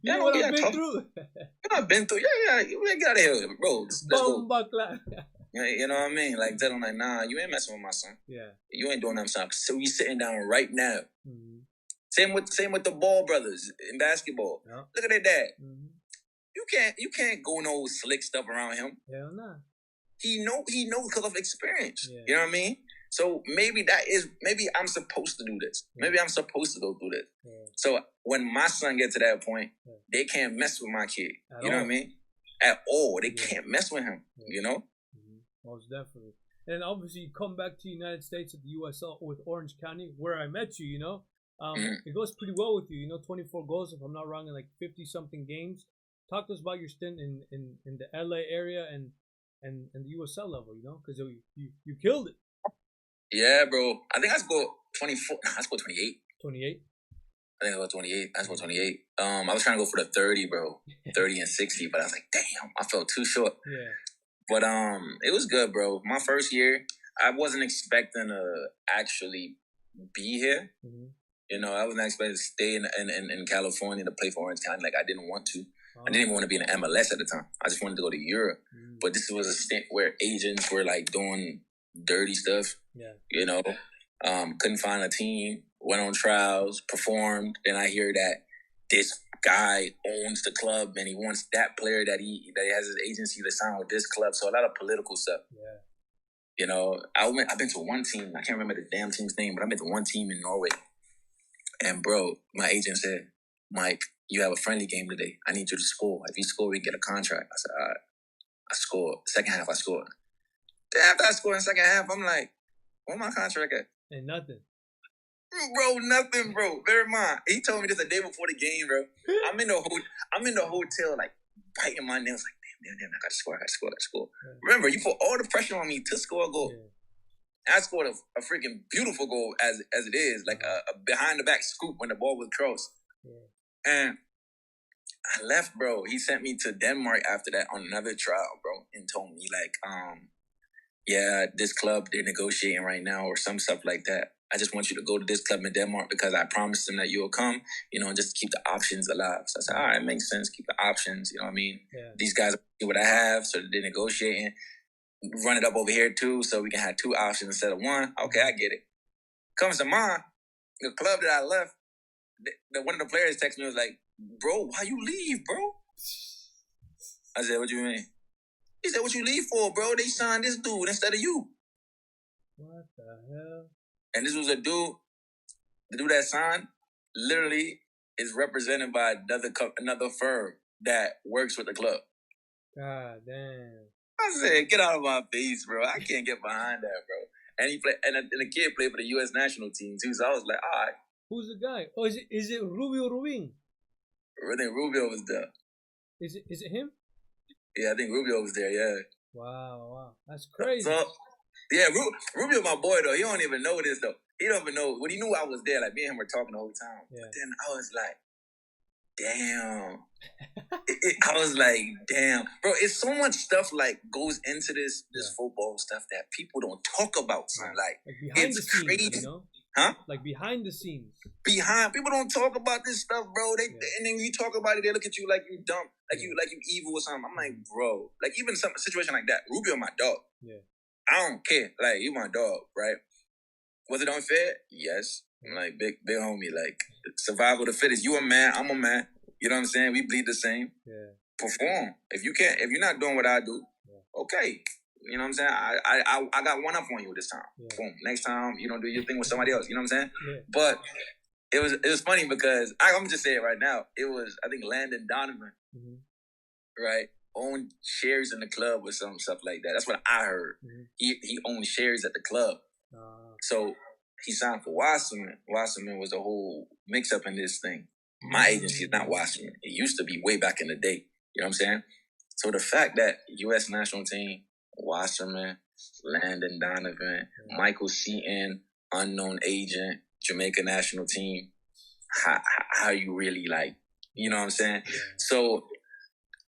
You know what I've been through? I've been through. Yeah. Get out of here, bro. Let's go. You know what I mean? Like, tell them, like, nah, you ain't messing with my son. Yeah. You ain't doing that, son. So we sitting down right now. Mm-hmm. Same with the Ball brothers in basketball. Yeah. Look at their dad. Mm-hmm. You can't go no slick stuff around him. Hell nah. He knows because of experience. Yeah. You know what I mean? So maybe I'm supposed to do this. Maybe I'm supposed to go through this. Yeah. So when my son gets to that point, they can't mess with my kid. You know what I mean? At all. They can't mess with him, you know? Most definitely. And obviously you come back to the United States at the USL with Orange County, where I met you, you know? It goes pretty well with you, you know, 24 goals, if I'm not wrong, in like 50-something games. Talk to us about your stint in the LA area and the USL level, you know, because you killed it. Yeah, bro. I think I scored 24. I scored 28. 28? I think I scored 28. I scored 28. I was trying to go for the 30, bro. 30 and 60, but I was like, damn, I felt too short. Yeah. But it was good, bro. My first year, I wasn't expecting to actually be here. Mm-hmm. You know, I wasn't expecting to stay in California to play for Orange County. Like, I didn't want to. I didn't even want to be in the MLS at the time. I just wanted to go to Europe. Mm. But this was a stint where agents were like doing dirty stuff. Yeah. You know, couldn't find a team, went on trials, performed, and I hear that this guy owns the club and he wants that player that he has his agency to sign with this club. So a lot of political stuff. Yeah. You know, I've been to one team. I can't remember the damn team's name, but I've been to one team in Norway. And bro, my agent said, Mike, you have a friendly game today. I need you to score. If you score, we get a contract. I said, all right. I scored. Second half, I scored. Then after I scored in the second half, I'm like, where my contract at? Ain't nothing. Bro, nothing, bro. Bear in mind, he told me this the day before the game, bro. I'm in the hotel, like, biting my nails, like, damn, I gotta score. Yeah. Remember, you put all the pressure on me to score a goal. Yeah. I scored a freaking beautiful goal as it is, like a behind-the-back scoop when the ball was crossed. Yeah. And I left, bro. He sent me to Denmark after that on another trial, bro, and told me, like, yeah, this club, they're negotiating right now or some stuff like that. I just want you to go to this club in Denmark because I promised them that you'll come, you know, and just keep the options alive. So I said, all right, it makes sense. Keep the options, you know what I mean? Yeah. These guys see what I have, so they're negotiating. Run it up over here, too, so we can have two options instead of one. Okay, I get it. Comes to mind, the club that I left, one of the players texted me, was like, bro, why you leave, bro? I said, what you mean? He said, what you leave for, bro? They signed this dude instead of you. What the hell? And this was a dude, the dude that signed, literally is represented by another firm that works with the club. God damn. I said, get out of my face, bro. I can't get behind that, bro. And he played, and the kid played for the U.S. national team, too. So I was like, all right. Who's the guy? Oh, is it Rubio Rubin? I think Rubio was there. Is it him? Yeah, I think Rubio was there, yeah. Wow. That's crazy. So, yeah, Rubio my boy, though. He don't even know this, though. He don't even know. When he knew I was there, like, me and him were talking the whole time. Yeah. But then I was like, damn. I was like, damn. Bro, it's so much stuff, like, goes into this football stuff that people don't talk about, son. Like behind it's the scenes, crazy. You know? Huh? Like behind the scenes. People don't talk about this stuff, bro. And then when you talk about it, they look at you like you dumb, like you evil or something. I'm like, bro, like even some situation like that. Rubio, my dog. Yeah. I don't care. Like, you my dog, right? Was it unfair? Yes. I'm like, big homie, like survival of the fittest. You a man, I'm a man. You know what I'm saying? We bleed the same. Yeah. Perform. If you're not doing what I do, okay. You know what I'm saying? I got one up on you this time. Yeah. Boom. Next time, you don't do your thing with somebody else. You know what I'm saying? Yeah. But it was funny because I'm just saying it right now. It was, I think, Landon Donovan, right, owned shares in the club or some stuff like that. That's what I heard. Mm-hmm. He owned shares at the club. So he signed for Wasserman. Wasserman was a whole mix-up in this thing. My agency is not Wasserman. It used to be way back in the day. You know what I'm saying? So the fact that U.S. national team, Wasserman, Landon Donovan, Michael Seaton, unknown agent, Jamaican national team, how you really like, you know what I'm saying? Yeah. So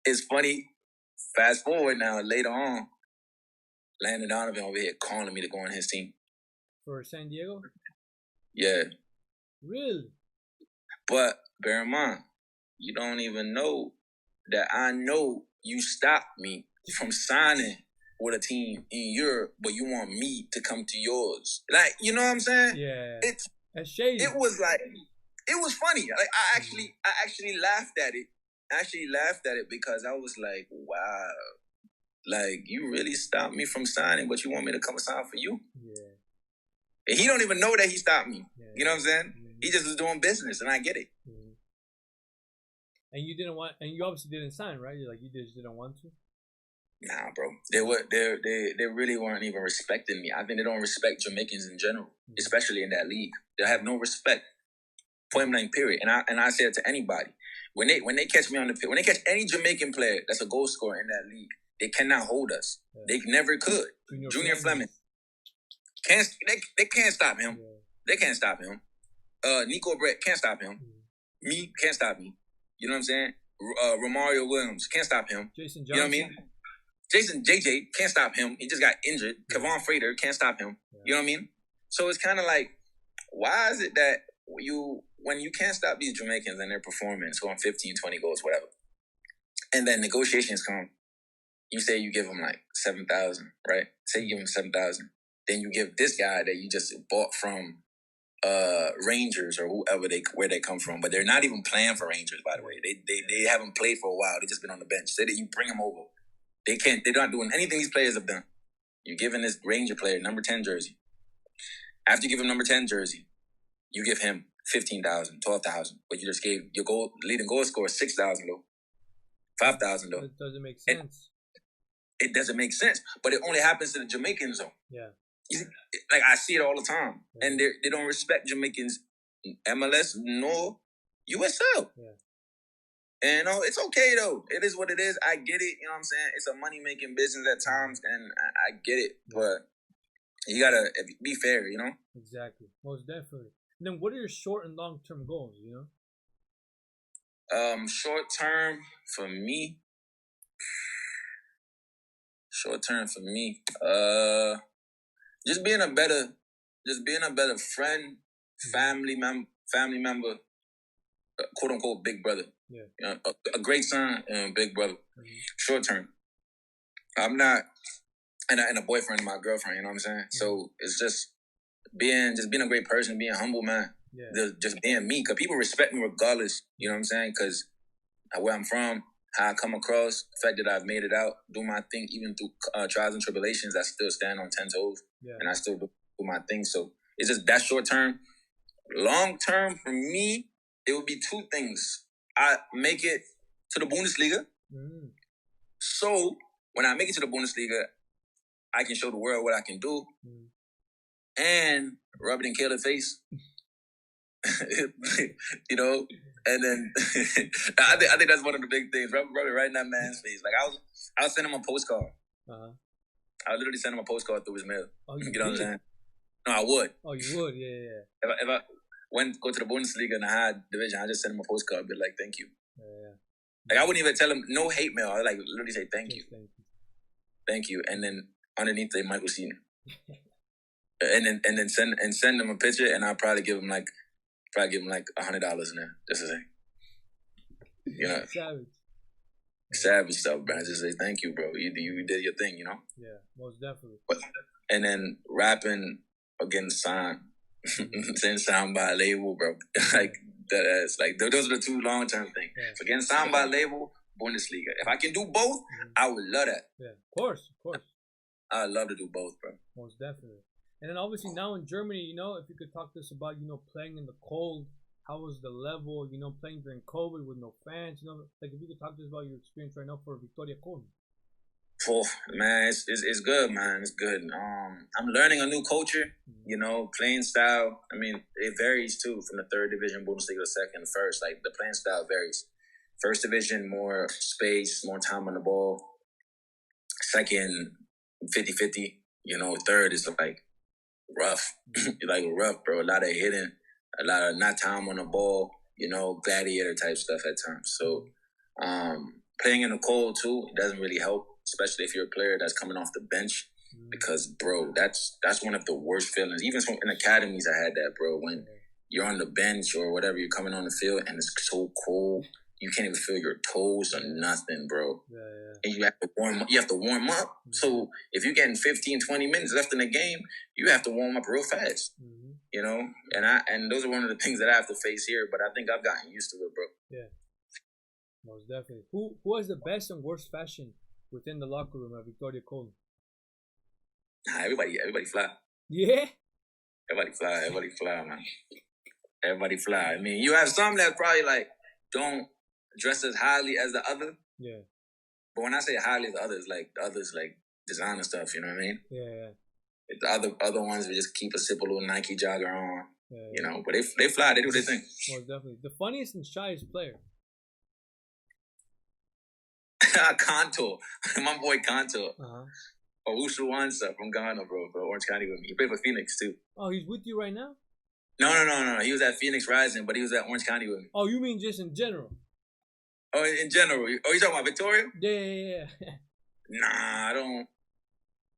it's funny, fast forward now, later on, Landon Donovan over here calling me to go on his team. For San Diego? Yeah. Really? But bear in mind, you don't even know that I know you stopped me from signing with a team in Europe, but you want me to come to yours. Like, you know what I'm saying? Yeah. That's shady. It was like, it was funny. Like, I actually laughed at it. I actually laughed at it because I was like, wow. Like, you really stopped me from signing, but you want me to come sign for you? Yeah. And he don't even know that he stopped me. Yeah. You know what I'm saying? Mm-hmm. He just was doing business, and I get it. Mm-hmm. And you didn't want, and you obviously didn't sign, right? You're like, you just didn't want to. Nah, bro. They really weren't even respecting me. I think they don't respect Jamaicans in general, especially in that league. They have no respect. Point blank, period. And I say it to anybody. When they catch me on the pitch, when they catch any Jamaican player that's a goal scorer in that league, they cannot hold us. Yeah. They never could. Junior Fleming. They can't stop him. Yeah. They can't stop him. Nico Brett can't stop him. Me can't stop me. You know what I'm saying? Romario Williams can't stop him. Jason Johnson. You know what I mean? Jason JJ can't stop him. He just got injured. Yeah. Kevon Frater can't stop him. Yeah. You know what I mean? So it's kind of like, why is it that when you can't stop these Jamaicans and they're performing, scoring 15, 20 goals, whatever, and then negotiations come, you say you give them like 7,000, right? Say you give them 7,000. Then you give this guy that you just bought from Rangers or whoever where they come from, but they're not even playing for Rangers, by the way. They haven't played for a while. They just been on the bench. Say that you bring them over. They're not doing anything these players have done. You're giving this Ranger player number 10 jersey. After you give him number 10 jersey, you give him 15,000, 12,000, but you just gave your leading goal scorer 6,000 though, 5,000 though. It doesn't make sense. It doesn't make sense, but it only happens to the Jamaicans though. Yeah. Like I see it all the time, and they don't respect Jamaicans, MLS nor USL. Yeah. And it's okay though. It is what it is. I get it. You know what I'm saying? It's a money making business at times, and I get it. But you gotta be fair, you know. Exactly. Most definitely. And then, what are your short and long term goals? You know. Short term for me. Just being a better friend, family member, quote unquote big brother. Yeah. You know, a great son and big brother. Mm-hmm. Short term. I'm not, and a boyfriend, my girlfriend. You know what I'm saying? Mm-hmm. So it's just being a great person, being humble, man. Yeah. Just being me, because people respect me regardless. You know what I'm saying? Because where I'm from, how I come across, the fact that I've made it out, do my thing, even through trials and tribulations, I still stand on 10 toes, and I still do my thing. So it's just that short term. Long term for me, it would be two things. I make it to the Bundesliga. Mm. So when I make it to the Bundesliga, I can show the world what I can do, and rub it in Caleb's face. You know, and then I think that's one of the big things. Rub it right in that man's face. Like I was sending him a postcard. I would literally send him a postcard through his mail. Oh, you know what I'm saying? No, I would. Oh, you would? Yeah. If I go to the Bundesliga and I had division, I just send him a postcard, be like, "Thank you." Yeah. Like I wouldn't even tell him no hate mail. I like literally say, "Thank you, thank you," and then underneath say Michael Seaton, and then send him a picture, and I'll probably give him like $100 in there just to say, you know, savage stuff, bro. Just say thank you, bro. You did your thing, you know. Yeah, most definitely. And then rapping against signed. Then signed by a label, bro. Like that ass. Like those are the two long term things. Yeah. So getting signed by a label, Bundesliga. If I can do both, I would love that. Yeah, of course. I'd love to do both, bro. Most definitely. And then obviously now in Germany, you know, if you could talk to us about, you know, playing in the cold, how was the level, you know, playing during COVID with no fans, you know, like if you could talk to us about your experience right now for Victoria Köln. Oh, man, it's good, man. It's good. I'm learning a new culture, you know, playing style. I mean, it varies too from the third division Bundesliga to second to first. Like the playing style varies. First division, more space, more time on the ball. Second, 50-50. You know, third is like rough. Like rough, bro. A lot of hitting, a lot of not time on the ball, you know, gladiator type stuff at times. So playing in the cold too, it doesn't really help. Especially if you're a player that's coming off the bench, because bro, that's one of the worst feelings. Even in academies, I had that, bro. When you're on the bench or whatever, you're coming on the field and it's so cold, you can't even feel your toes or nothing, bro. Yeah. And you have to warm up. So if you're getting 15, 20 minutes left in the game, you have to warm up real fast. You know, and those are one of the things that I have to face here. But I think I've gotten used to it, bro. Yeah, most definitely. Who has the best and worst fashion within the locker room at Victoria Köln? Everybody fly. Yeah? Everybody fly, man. Everybody fly. I mean, you have some that probably like don't dress as highly as the other. Yeah. But when I say highly as the others, like the others like designer stuff, you know what I mean? Yeah. The other ones we just keep a simple little Nike jogger on. Yeah. You know, but they fly, they do their thing. Most definitely. The funniest and shyest player. Contour. My boy Contour. Uh-huh. Owusu Wansa from Ghana, bro, for Orange County with me. He played for Phoenix too. Oh, he's with you right now? No. He was at Phoenix Rising, but he was at Orange County with me. Oh, you mean just in general? Oh, in general. Oh, you talking about Victoria? Yeah. Nah, I don't.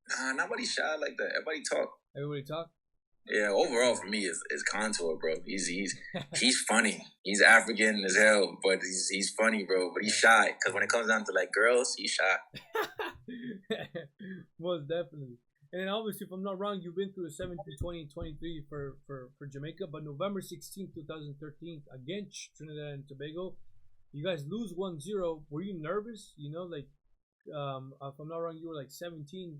Nah, nobody shy like that. Everybody talk. Everybody talk? Yeah, overall for me is Contour, bro. He's funny. He's African as hell, but he's funny, bro. But he's shy because when it comes down to like girls, he's shy. Most definitely. And then obviously, if I'm not wrong, you've been through the 17, 20, 23 for Jamaica, but November 16, 2013 against Trinidad and Tobago, you guys lose 1-0. Were you nervous? You know, like if I'm not wrong, you were like 17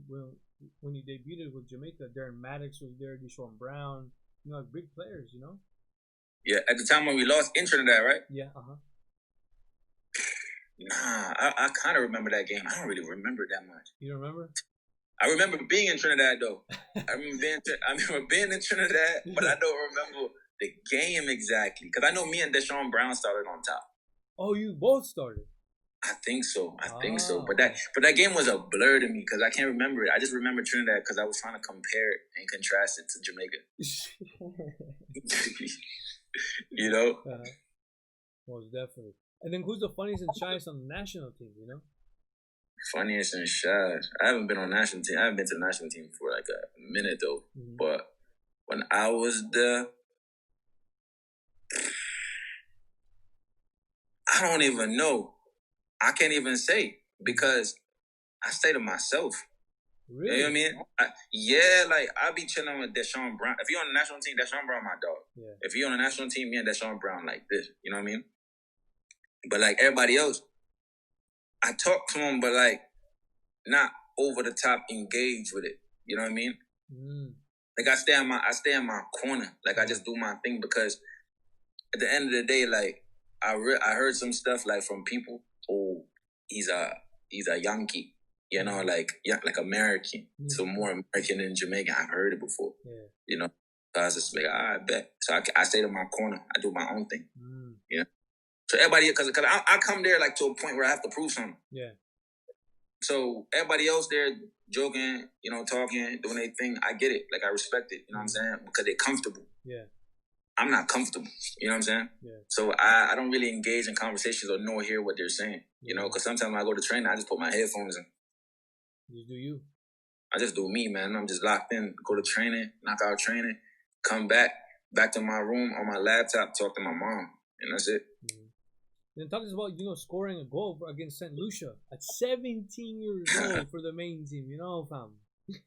when you debuted with Jamaica. Darren Maddox was there, Deshaun Brown, you know, like big players, you know? Yeah, at the time when we lost in Trinidad, right? Yeah, Nah, I kind of remember that game. I don't really remember that much. You don't remember? I remember being in Trinidad, though. I remember being in Trinidad, but I don't remember the game exactly. Because I know me and Deshaun Brown started on top. Oh, you both started? I think so. But that game was a blur to me because I can't remember it. I just remember Trinidad because I was trying to compare it and contrast it to Jamaica. You know? Most definitely. And then who's the funniest and shyest on the national team, you know? Funniest and shyest. I haven't been on national team. I haven't been to the national team for like a minute though. Mm-hmm. But when I was there, I don't even know. I can't even say because I stay to myself. Really? You know what I mean? Like I be chilling with Deshaun Brown. If you're on the national team, Deshaun Brown my dog. Yeah. If you're on the national team, me and Deshaun Brown like this. You know what I mean? But like everybody else, I talk to him, but like not over the top engaged with it. You know what I mean? Mm. Like I stay in my corner. Like I just do my thing because at the end of the day, like I heard some stuff like from people. Oh, he's a Yankee. You know, like American. Mm-hmm. So more American than Jamaican. I've heard it before. Yeah. You know, so I was just like, I bet. So I stay in my corner. I do my own thing. Mm. Yeah. So everybody, because I come there like to a point where I have to prove something. Yeah. So everybody else there joking, you know, talking, doing their thing. I get it. Like I respect it. You know what I'm saying? Because they're comfortable. Yeah. I'm not comfortable. You know what I'm saying? Yeah. So I don't really engage in conversations or know or hear what they're saying. You know, because sometimes when I go to training, I just put my headphones in. You do you. I just do me, man. I'm just locked in. Go to training, knock out training, come back to my room on my laptop, talk to my mom, and that's it. Mm-hmm. Then talk to us about, you know, scoring a goal against St. Lucia at 17 years old for the main team, you know, fam.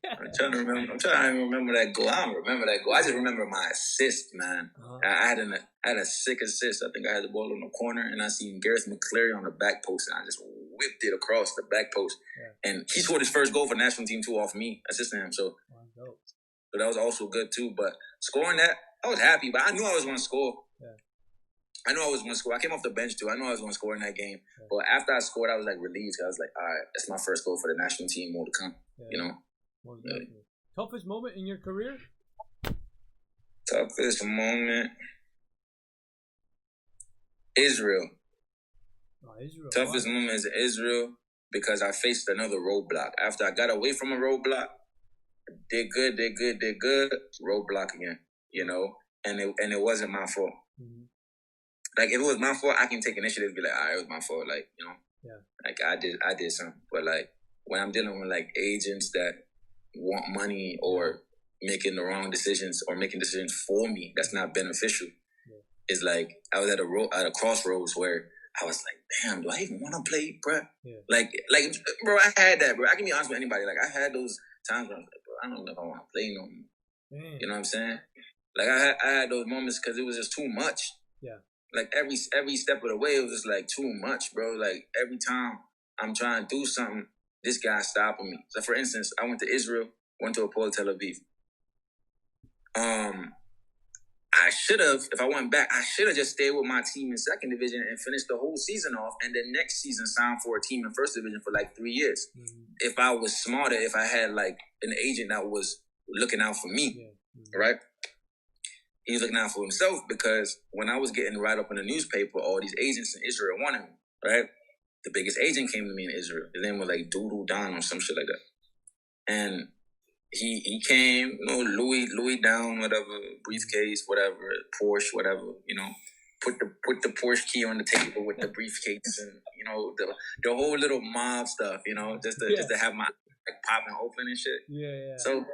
I'm trying to remember that goal. I don't remember that goal. I just remember my assist, man. Uh-huh. I had a sick assist. I think I had the ball in the corner, and I seen Gareth McCleary on the back post, and I just whipped it across the back post. Yeah. And he scored his first goal for the national team too off me, assisting him. So that was also good too. But scoring that, I was happy, but I knew I was going to score. Yeah. I knew I was going to score. I came off the bench too. I knew I was going to score in that game. Yeah. But after I scored, I was like relieved. I was like, all right, that's my first goal for the national team. More to come, you know. Yeah. Toughest moment in your career? Toughest moment? Israel. Oh, Israel. Toughest moment is Israel because I faced another roadblock. After I got away from a roadblock, did good. Roadblock again, you know, and it wasn't my fault. Mm-hmm. Like if it was my fault, I can take initiative and be like, all right, it was my fault. Like, you know, like I did something. But like when I'm dealing with like agents that want money or making the wrong decisions or making decisions for me that's not beneficial, it's like I was at a crossroads where I was like, damn, do I even want to play, bro? Yeah. Like, bro, I had that, bro. I can be honest with anybody. Like, I had those times where I was like, bro, I don't know if I want to play no more. Mm. You know what I'm saying? Like, I had those moments because it was just too much. Yeah. Like, every step of the way, it was just, like, too much, bro. Like, every time I'm trying to do something, this guy's stopping me. So, for instance, I went to Israel, went to Apollo Tel Aviv. I should have, if I went back, I should have just stayed with my team in second division and finished the whole season off, and then next season signed for a team in first division for like 3 years. If I was smarter, if I had like an agent that was looking out for me, right? He was looking out for himself, because when I was getting right up in the newspaper, all these agents in Israel wanted me, right? The biggest agent came to me in Israel. His name was like Doodoo Don or some shit like that. And he came, you know, Louis down, whatever, briefcase, whatever, Porsche, whatever, you know, put the Porsche key on the table with the briefcase, and you know, the whole little mob stuff, you know, just to have my like popping open and shit. Yeah. So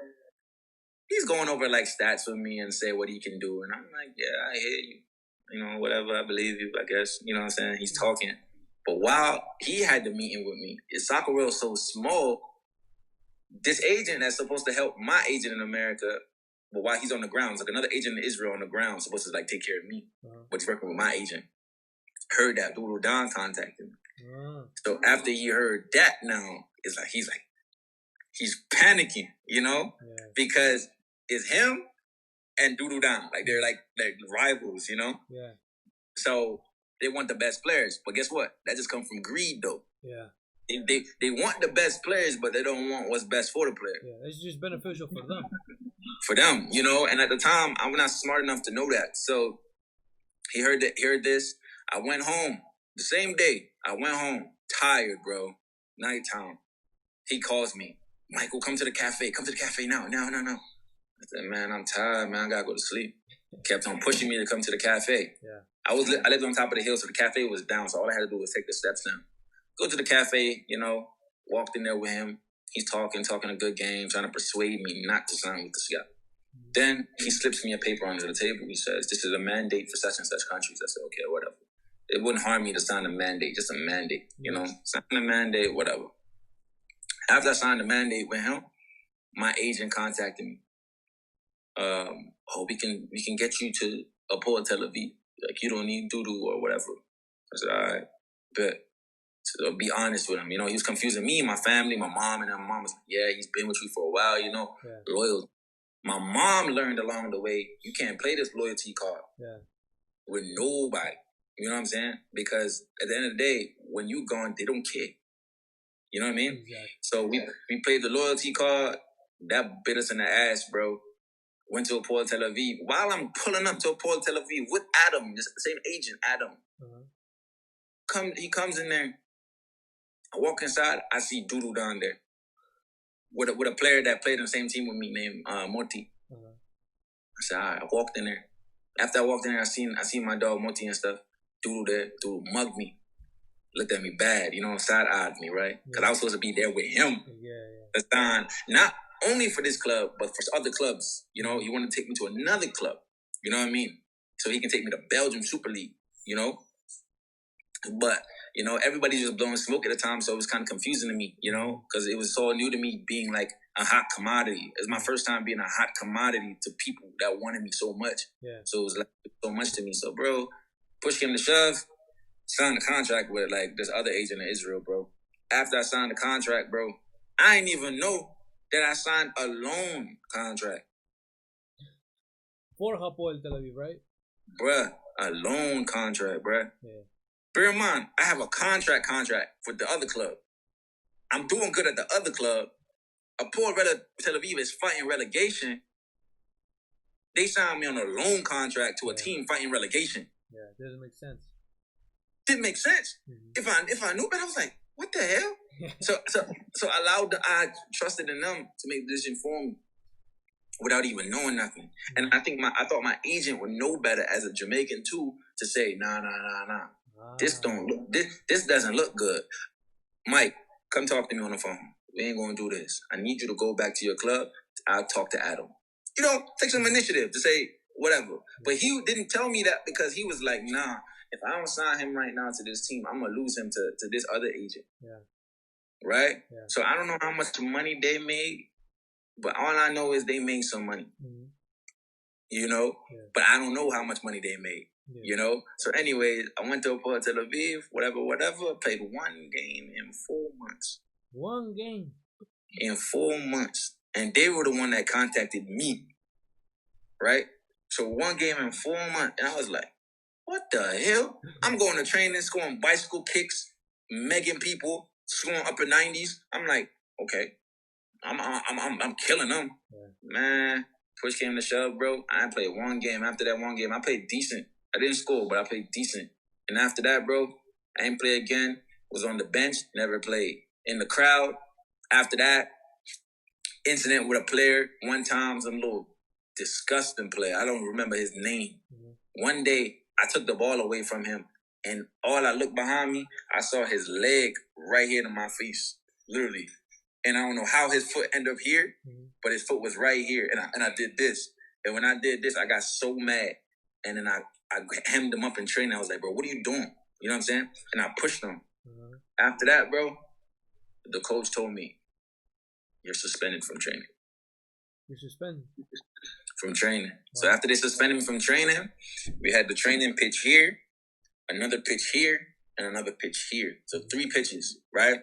he's going over like stats with me and say what he can do, and I'm like, yeah, I hear you, you know, whatever, I believe you, I guess, you know what I'm saying? He's talking, but while he had the meeting with me, his soccer world so small. This agent that's supposed to help my agent in America, but while he's on the ground, like another agent in Israel on the ground supposed to like take care of me, but he's working with my agent. Heard that Doodle Don contacted me. So after he heard that, now it's like he's panicking, you know, because it's him and Doodle Don, like they're rivals, you know. Yeah. So they want the best players, but guess what? That just comes from greed, though. Yeah. They want the best players, but they don't want what's best for the player. Yeah, it's just beneficial for them. For them, you know. And at the time, I'm not smart enough to know that. So he heard this. I went home the same day. I went home tired, bro. Nighttime. He calls me, Michael, come to the cafe. Come to the cafe now. I said, man, I'm tired, man. I gotta go to sleep. Kept on pushing me to come to the cafe. Yeah. I lived on top of the hill, so the cafe was down. So all I had to do was take the steps down. Go to the cafe, you know, walked in there with him. He's talking a good game, trying to persuade me not to sign with this guy. Then he slips me a paper under the table. He says, this is a mandate for such and such countries. I said, okay, whatever. It wouldn't harm me to sign a mandate, just a mandate, you know, sign a mandate, whatever. After I signed the mandate with him, my agent contacted me. We can get you to Apollo Tel Aviv. Like, you don't need doo-doo or whatever. I said, all right, bet. So be honest with him. You know, he was confusing me, my family, my mom, and her mom was like, yeah, he's been with you for a while, you know, loyal. My mom learned along the way, you can't play this loyalty card with nobody. You know what I'm saying? Because at the end of the day, when you gone, they don't care. You know what I mean? Exactly. So we played the loyalty card. That bit us in the ass, bro. Went to Apollo Tel Aviv. While I'm pulling up to Apollo Tel Aviv with Adam, the same agent, Adam. He comes in there. I walk inside, I see Doodoo down there with a player that played on the same team with me named Moti. I said, all right, I walked in there. After I walked in there, I seen my dog Moti and stuff. Doodoo there. Doodoo mugged me. Looked at me bad, you know, side-eyed me, right? Because I was supposed to be there with him. To sign, not only for this club, but for other clubs. You know, he wanted to take me to another club. You know what I mean? So he can take me to Belgium Super League, you know? But, you know, everybody's just blowing smoke at the time, so it was kind of confusing to me, you know, because it was so new to me being like a hot commodity. It's my first time being a hot commodity to people that wanted me so much. So it was like so much to me. So, bro, push him to shove, signed a contract with like this other agent in Israel, bro. After I signed the contract, bro, I didn't even know that I signed a loan contract. For Hapoel Tel Aviv, right? Bruh, a loan contract, bruh. Bear in mind, I have a contract for the other club. I'm doing good at the other club. Apollo Tel Aviv is fighting relegation. They signed me on a loan contract to a team fighting relegation. Yeah, it doesn't make sense. Didn't make sense. If I knew better, I was like, what the hell? So I trusted in them to make the decision for me without even knowing nothing. And I thought my agent would know better as a Jamaican too to say, nah. This doesn't look good. Mike, come talk to me on the phone. We ain't gonna do this. I need you to go back to your club. I'll talk to Adam. You know, take some initiative to say whatever. But he didn't tell me that because he was like, nah, if I don't sign him right now to this team, I'm gonna lose him to this other agent. Right? So I don't know how much money they made, but all I know is they made some money. You know? But I don't know how much money they made. You know? So anyways, I went to Apollo Tel Aviv, whatever, played one game in 4 months. One game? In 4 months. And they were the one that contacted me. right? So 1 game in 4 months, and I was like, what the hell? I'm going to training, scoring bicycle kicks, megging people, scoring upper 90s. I'm like, okay, I'm killing them. Yeah. Man, push came to shove, bro. I played 1 game. After that 1 game, I played decent. I didn't score, but I played decent. And after that, bro, I ain't play again. Was on the bench, never played. In the crowd, after that, incident with a player. One time, some little disgusting player. I don't remember his name. Mm-hmm. One day, I took the ball away from him, and all I looked behind me, I saw his leg right here to my face, literally. And I don't know how his foot ended up here, but his foot was right here, and I did this. And when I did this, I got so mad, and then I hemmed him up in training. I was like, bro, what are you doing? You know what I'm saying? And I pushed him. Mm-hmm. After that, bro, the coach told me, you're suspended from training. You're suspended? From training. Wow. So after they suspended me from training, we had the training pitch here, another pitch here, and another pitch here. So 3 pitches, right?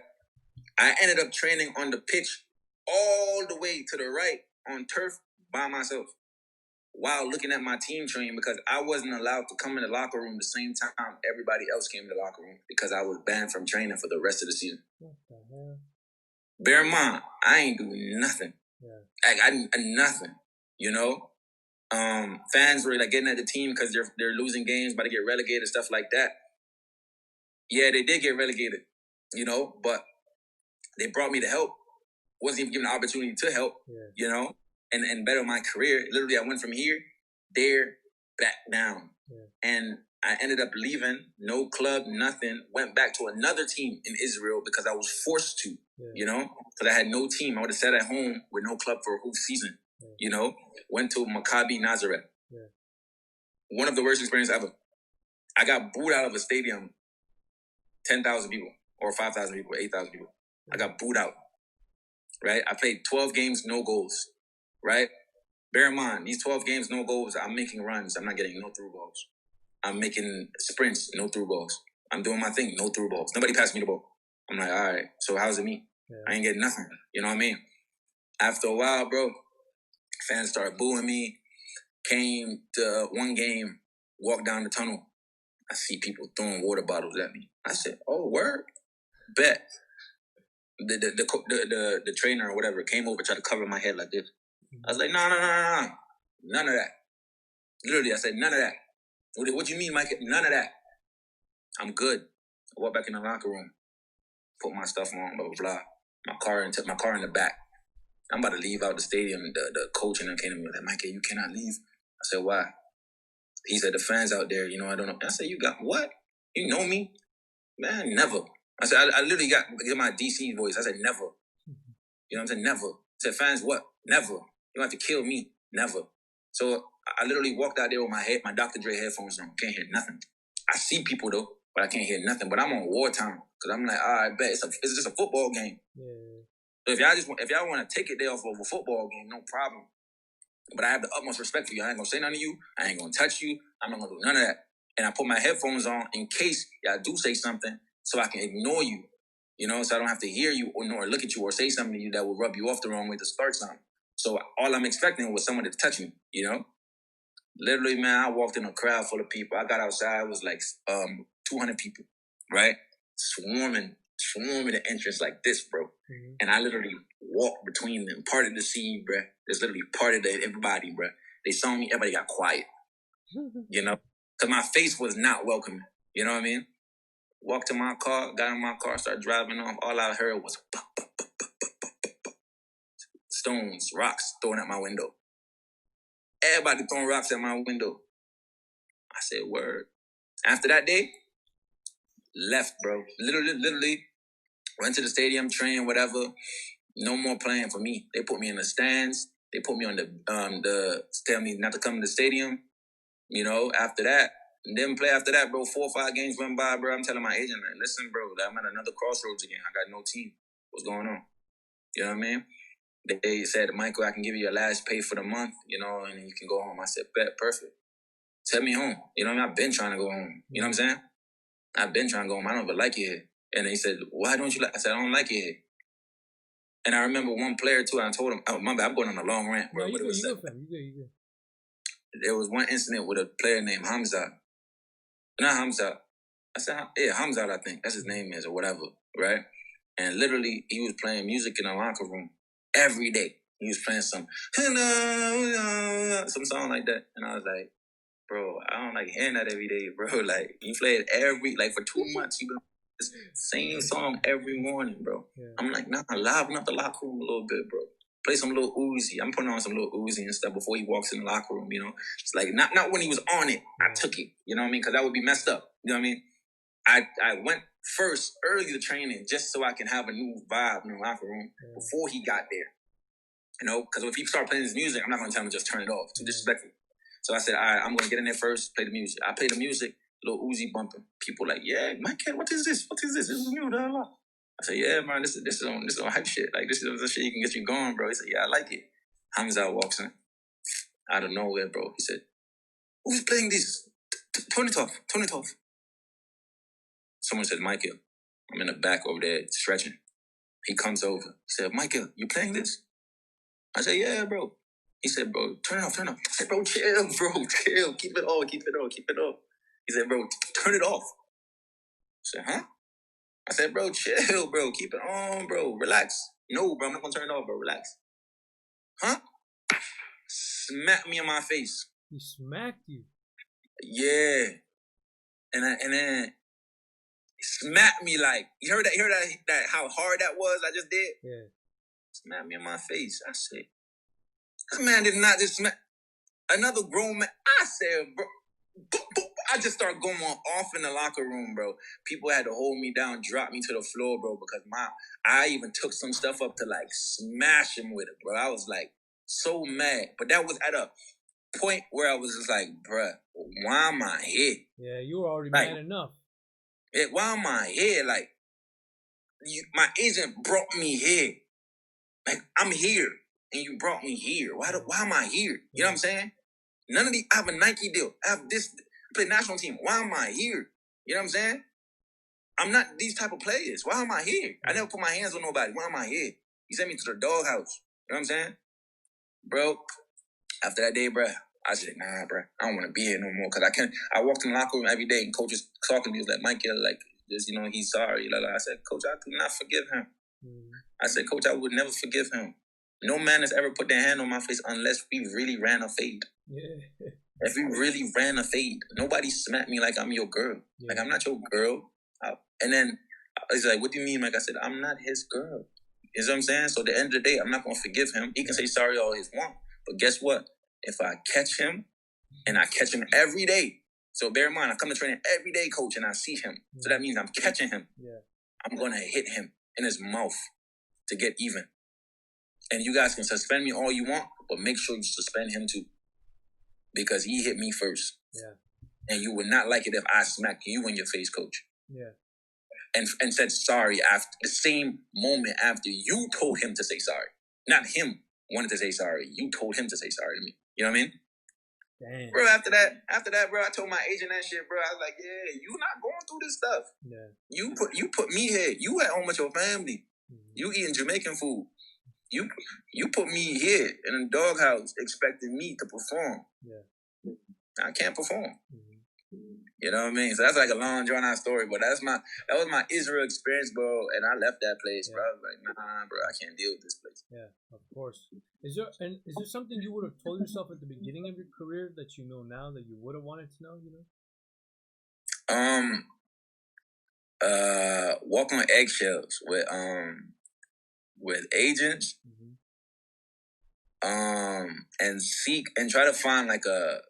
I ended up training on the pitch all the way to the right on turf by myself while looking at my team train because I wasn't allowed to come in the locker room the same time everybody else came in the locker room because I was banned from training for the rest of the season. What the hell? Bear in mind, I ain't do nothing. Yeah. Like, I nothing, you know? Fans were like getting at the team because they're losing games, about to get relegated, stuff like that. Yeah, they did get relegated, you know, but they brought me to help. Wasn't even given the opportunity to help, you know, and better my career. Literally, I went from here, there, back down. Yeah. And I ended up leaving, no club, nothing. Went back to another team in Israel because I was forced to, you know, because I had no team. I would have sat at home with no club for a whole season, you know. Went to Maccabi Nazareth. Yeah. One of the worst experiences ever. I got booed out of a stadium, 10,000 people, or 5,000 people, 8,000 people. I got booed out, right? I played 12 games, no goals, right? Bear in mind, these 12 games, no goals, I'm making runs. I'm not getting no through balls. I'm making sprints, no through balls. I'm doing my thing, no through balls. Nobody passed me the ball. I'm like, all right, so how's it me? Yeah. I ain't getting nothing. You know what I mean? After a while, bro, fans started booing me. Came to 1 game, walked down the tunnel. I see people throwing water bottles at me. I said, oh, word? Bet. The trainer or whatever came over, tried to cover my head like this. I was like, no. None of that. Literally, I said, none of that. What do you mean, Mike? None of that. I'm good. I walked back in the locker room, put my stuff on, blah, blah, blah. Took my car in the back. I'm about to leave out the stadium. The coach and them came to me like, Mikey, you cannot leave. I said, why? He said, the fans out there, you know, I don't know. I said, you got what? You know me? Man, never. I said, I literally got my DC voice. I said, never. You know what I'm saying? Never. I said, fans, what? Never. You don't have to kill me. Never. So I literally walked out there with my Dr. Dre headphones on. Can't hear nothing. I see people, though, but I can't hear nothing. But I'm on wartime because I'm like, all right, bet. It's just a football game. Yeah. So if y'all want to take it there off of a football game, no problem. But I have the utmost respect for you. I ain't going to say nothing to you. I ain't going to touch you. I'm not going to do none of that. And I put my headphones on in case y'all do say something so I can ignore you, you know, so I don't have to hear you or look at you or say something to you that will rub you off the wrong way to start something. So all I'm expecting was someone to touch me, you know? Literally, man, I walked in a crowd full of people. I got outside, it was like 200 people, right? Swarming the entrance like this, bro. Mm-hmm. And I literally walked between them, parted the sea, bro. There's literally parted everybody, bro. They saw me, everybody got quiet, you know? Because my face was not welcoming, you know what I mean? Walked to my car, got in my car, started driving off. All I heard was stones, rocks thrown at my window. Everybody throwing rocks at my window. I said, word. After that day, left, bro. Literally, went to the stadium, train, whatever. No more playing for me. They put me in the stands. They put me on tell me not to come to the stadium. You know, after that, didn't play after that, bro. 4 or 5 games went by, bro. I'm telling my agent, like, listen, bro, I'm at another crossroads again. I got no team. What's going on? You know what I mean? They said, Michael, I can give you your last pay for the month, you know, and you can go home. I said, bet, perfect. Send me home. You know what I mean? I've been trying to go home. You know what I'm saying? I've been trying to go home. I don't even like it here. And he said, why don't you like? I said, I don't like it here. And I remember one player, too, I told him, oh, my bad, I'm going on a long rant, bro. No, but it was you good. there was one incident with a player named Hamza. Not Hamza. I said, yeah, Hamza, I think. That's his name is, or whatever, right? And literally, he was playing music in the locker room every day. He was playing some song like that. And I was like, bro, I don't like hearing that every day, bro. Like, you played for 2 months, you been this same song every morning, bro. Yeah. I'm like, nah, liven up the locker room a little bit, bro. Play some little Uzi. I'm putting on some little Uzi and stuff before he walks in the locker room, you know? It's like, not when he was on it, I took it, you know what I mean? Because that would be messed up, you know what I mean? I went first early to training just so I can have a new vibe in the locker room before he got there. You know, because if he start playing his music, I'm not going to tell him to just turn it off. Too disrespectful. So I said, all right, I'm going to get in there first, play the music. I play the music, little Uzi bumping. People like, yeah, my kid, what is this? What is this? This is new, blah, blah. I said, yeah, man, this is on hype shit. Like, this is the shit you can get you going, bro. He said, yeah, I like it. Hamza walks in. Out of nowhere, bro. He said, who's playing this? Turn it off. Turn it off. Someone said, Michael. I'm in the back over there stretching. He comes over. He said, Michael, you playing this? I said, yeah, bro. He said, bro, turn it off, turn it off. I said, bro, chill, bro, chill. Keep it on, keep it on, keep it on. He said, bro, turn it off. I said, huh? I said, bro, chill, bro. Keep it on, bro. Relax. No, bro, I'm not going to turn it off, bro. Relax. Huh? Smacked me in my face. He smacked you? Yeah. And then he smacked me like, you heard that how hard that was I just did? Yeah. Smacked me in my face. I said, this man did not just smack another grown man. I said, bro, I just started going off in the locker room, bro. People had to hold me down, drop me to the floor, bro, because I even took some stuff up to like smash him with it, bro. I was like so mad. But that was at a point where I was just like, bruh, why am I here? Yeah, you were already mad enough. Why am I here? Like, my agent brought me here. Like, I'm here, and you brought me here. Why am I here? You know what I'm saying? None of these. I have a Nike deal. I have this. I play national team. Why am I here? You know what I'm saying? I'm not these type of players. Why am I here? I never put my hands on nobody. Why am I here? You sent me to the doghouse. You know what I'm saying? Bro, after that day, bro, I said, nah, bro, I don't want to be here no more. Because I walked in the locker room every day and coaches talking to me. He was like, Michael, like, this, you know, he's sorry. I said, Coach, I could not forgive him. I said, Coach, I would never forgive him. No man has ever put their hand on my face unless we really ran a fade. Yeah. If we really ran a fade, nobody smacked me like I'm your girl. Yeah. Like, I'm not your girl. And then he's like, what do you mean? Like I said, I'm not his girl. You know what I'm saying? So at the end of the day, I'm not going to forgive him. He can say sorry all he wants. But guess what? If I catch him, and I catch him every day. So bear in mind, I come to training every day, coach, and I see him. Yeah. So that means I'm catching him. Yeah. I'm going to hit him in his mouth to get even. And you guys can suspend me all you want, but make sure you suspend him too. Because he hit me first. Yeah. And you would not like it if I smacked you in your face, coach. Yeah. And said sorry after the same moment after you told him to say sorry. Not him wanted to say sorry. You told him to say sorry to me. You know what I mean? Damn. Bro, after that, bro, I told my agent that shit, bro. I was like, yeah, you not going through this stuff. Yeah. You put me here. You at home with your family. Mm-hmm. You eating Jamaican food. You put me here in a doghouse expecting me to perform. Yeah. I can't perform. Mm-hmm. You know what I mean? So that's like a long drawn out story, but that was my Israel experience, bro. And I left that place, bro. I was like, nah, bro, I can't deal with this place. Yeah, of course. Is there something you would have told yourself at the beginning of your career that you know now that you would have wanted to know? You know, walk on eggshells with agents, mm-hmm. And seek and try to find like a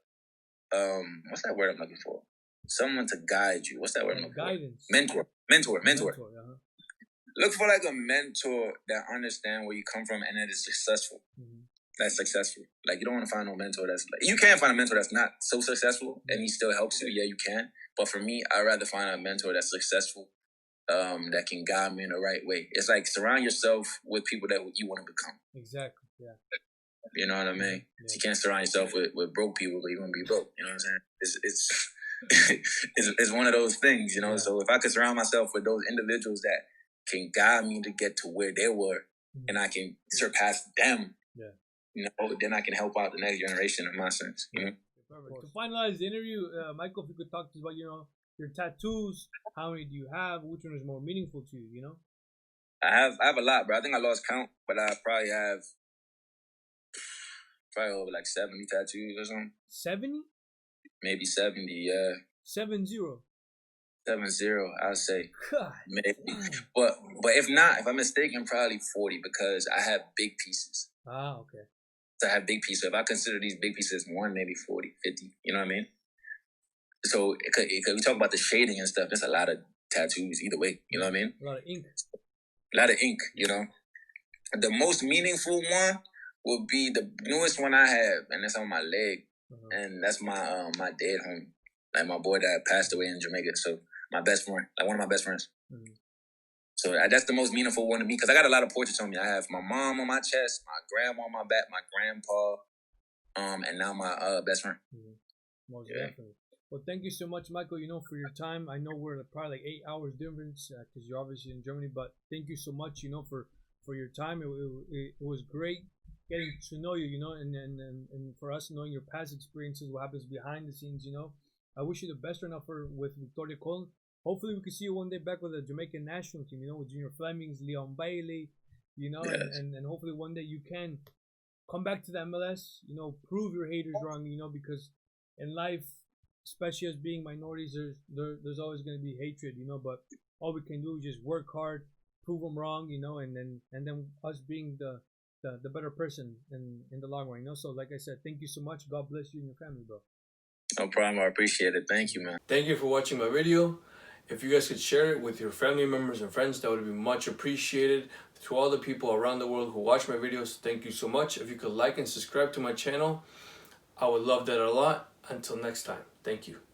what's that word I'm looking for? Someone to guide you. What's that word I'm looking guidance. For? Mentor. Uh-huh. Look for like a mentor that understands where you come from and that is successful. Mm-hmm. That's successful. Like, you don't want to find no mentor that's like, you can find a mentor that's not so successful and he still helps you. Yeah, you can. But for me, I'd rather find a mentor that's successful, that can guide me in the right way. It's like surround yourself with people that you want to become. Exactly. Yeah. You know what I mean? Yeah. You can't surround yourself with broke people, but you're going to be broke. You know what I'm saying? It's one of those things, you know? Yeah. So if I could surround myself with those individuals that can guide me to get to where they were, mm-hmm. and I can surpass them, yeah. You know, then I can help out the next generation in my sense, you know? perfect. To finalize the interview, Michael, if you could talk to us about, your tattoos. How many do you have? Which one is more meaningful to you? I have a lot, bro. I think I lost count, but I probably have over like 70 tattoos or something. 70? Maybe 70, yeah. 70. 70, I'll say. God. Maybe. But if not, if I'm mistaken, probably 40 because I have big pieces. Ah, okay. So I have big pieces. So if I consider these big pieces one, maybe 40, 50. You know what I mean? So we talk about the shading and stuff. There's a lot of tattoos either way. You know what I mean? A lot of ink. A lot of ink, The most meaningful one will be the newest one I have, and that's on my leg. And that's my my dead homie. Like my boy that passed away in Jamaica. So my best friend, like one of my best friends. So that's the most meaningful one to me because I got a lot of portraits on me. I have my mom on my chest, my grandma on my back, my grandpa, and now my best friend. Most definitely. Well, thank you so much, Michael, for your time. I know we're probably like 8 hours difference because you're obviously in Germany, but thank you so much, for your time. It was great getting to know you, and for us knowing your past experiences, what happens behind the scenes, I wish you the best right now with Victoria Colon. Hopefully we can see you one day back with the Jamaican national team, with Junior Flemings, Leon Bailey, Yes. and hopefully one day you can come back to the MLS, prove your haters wrong, because in life, especially as being minorities, there's always going to be hatred, but all we can do is just work hard, prove them wrong, and then us being the better person in the long run, So like I said, thank you so much. God bless you and your family, bro. No problem. I appreciate it. Thank you, man. Thank you for watching my video. If you guys could share it with your family members and friends, that would be much appreciated. To all the people around the world who watch my videos, thank you so much. If you could like and subscribe to my channel, I would love that a lot. Until next time, thank you.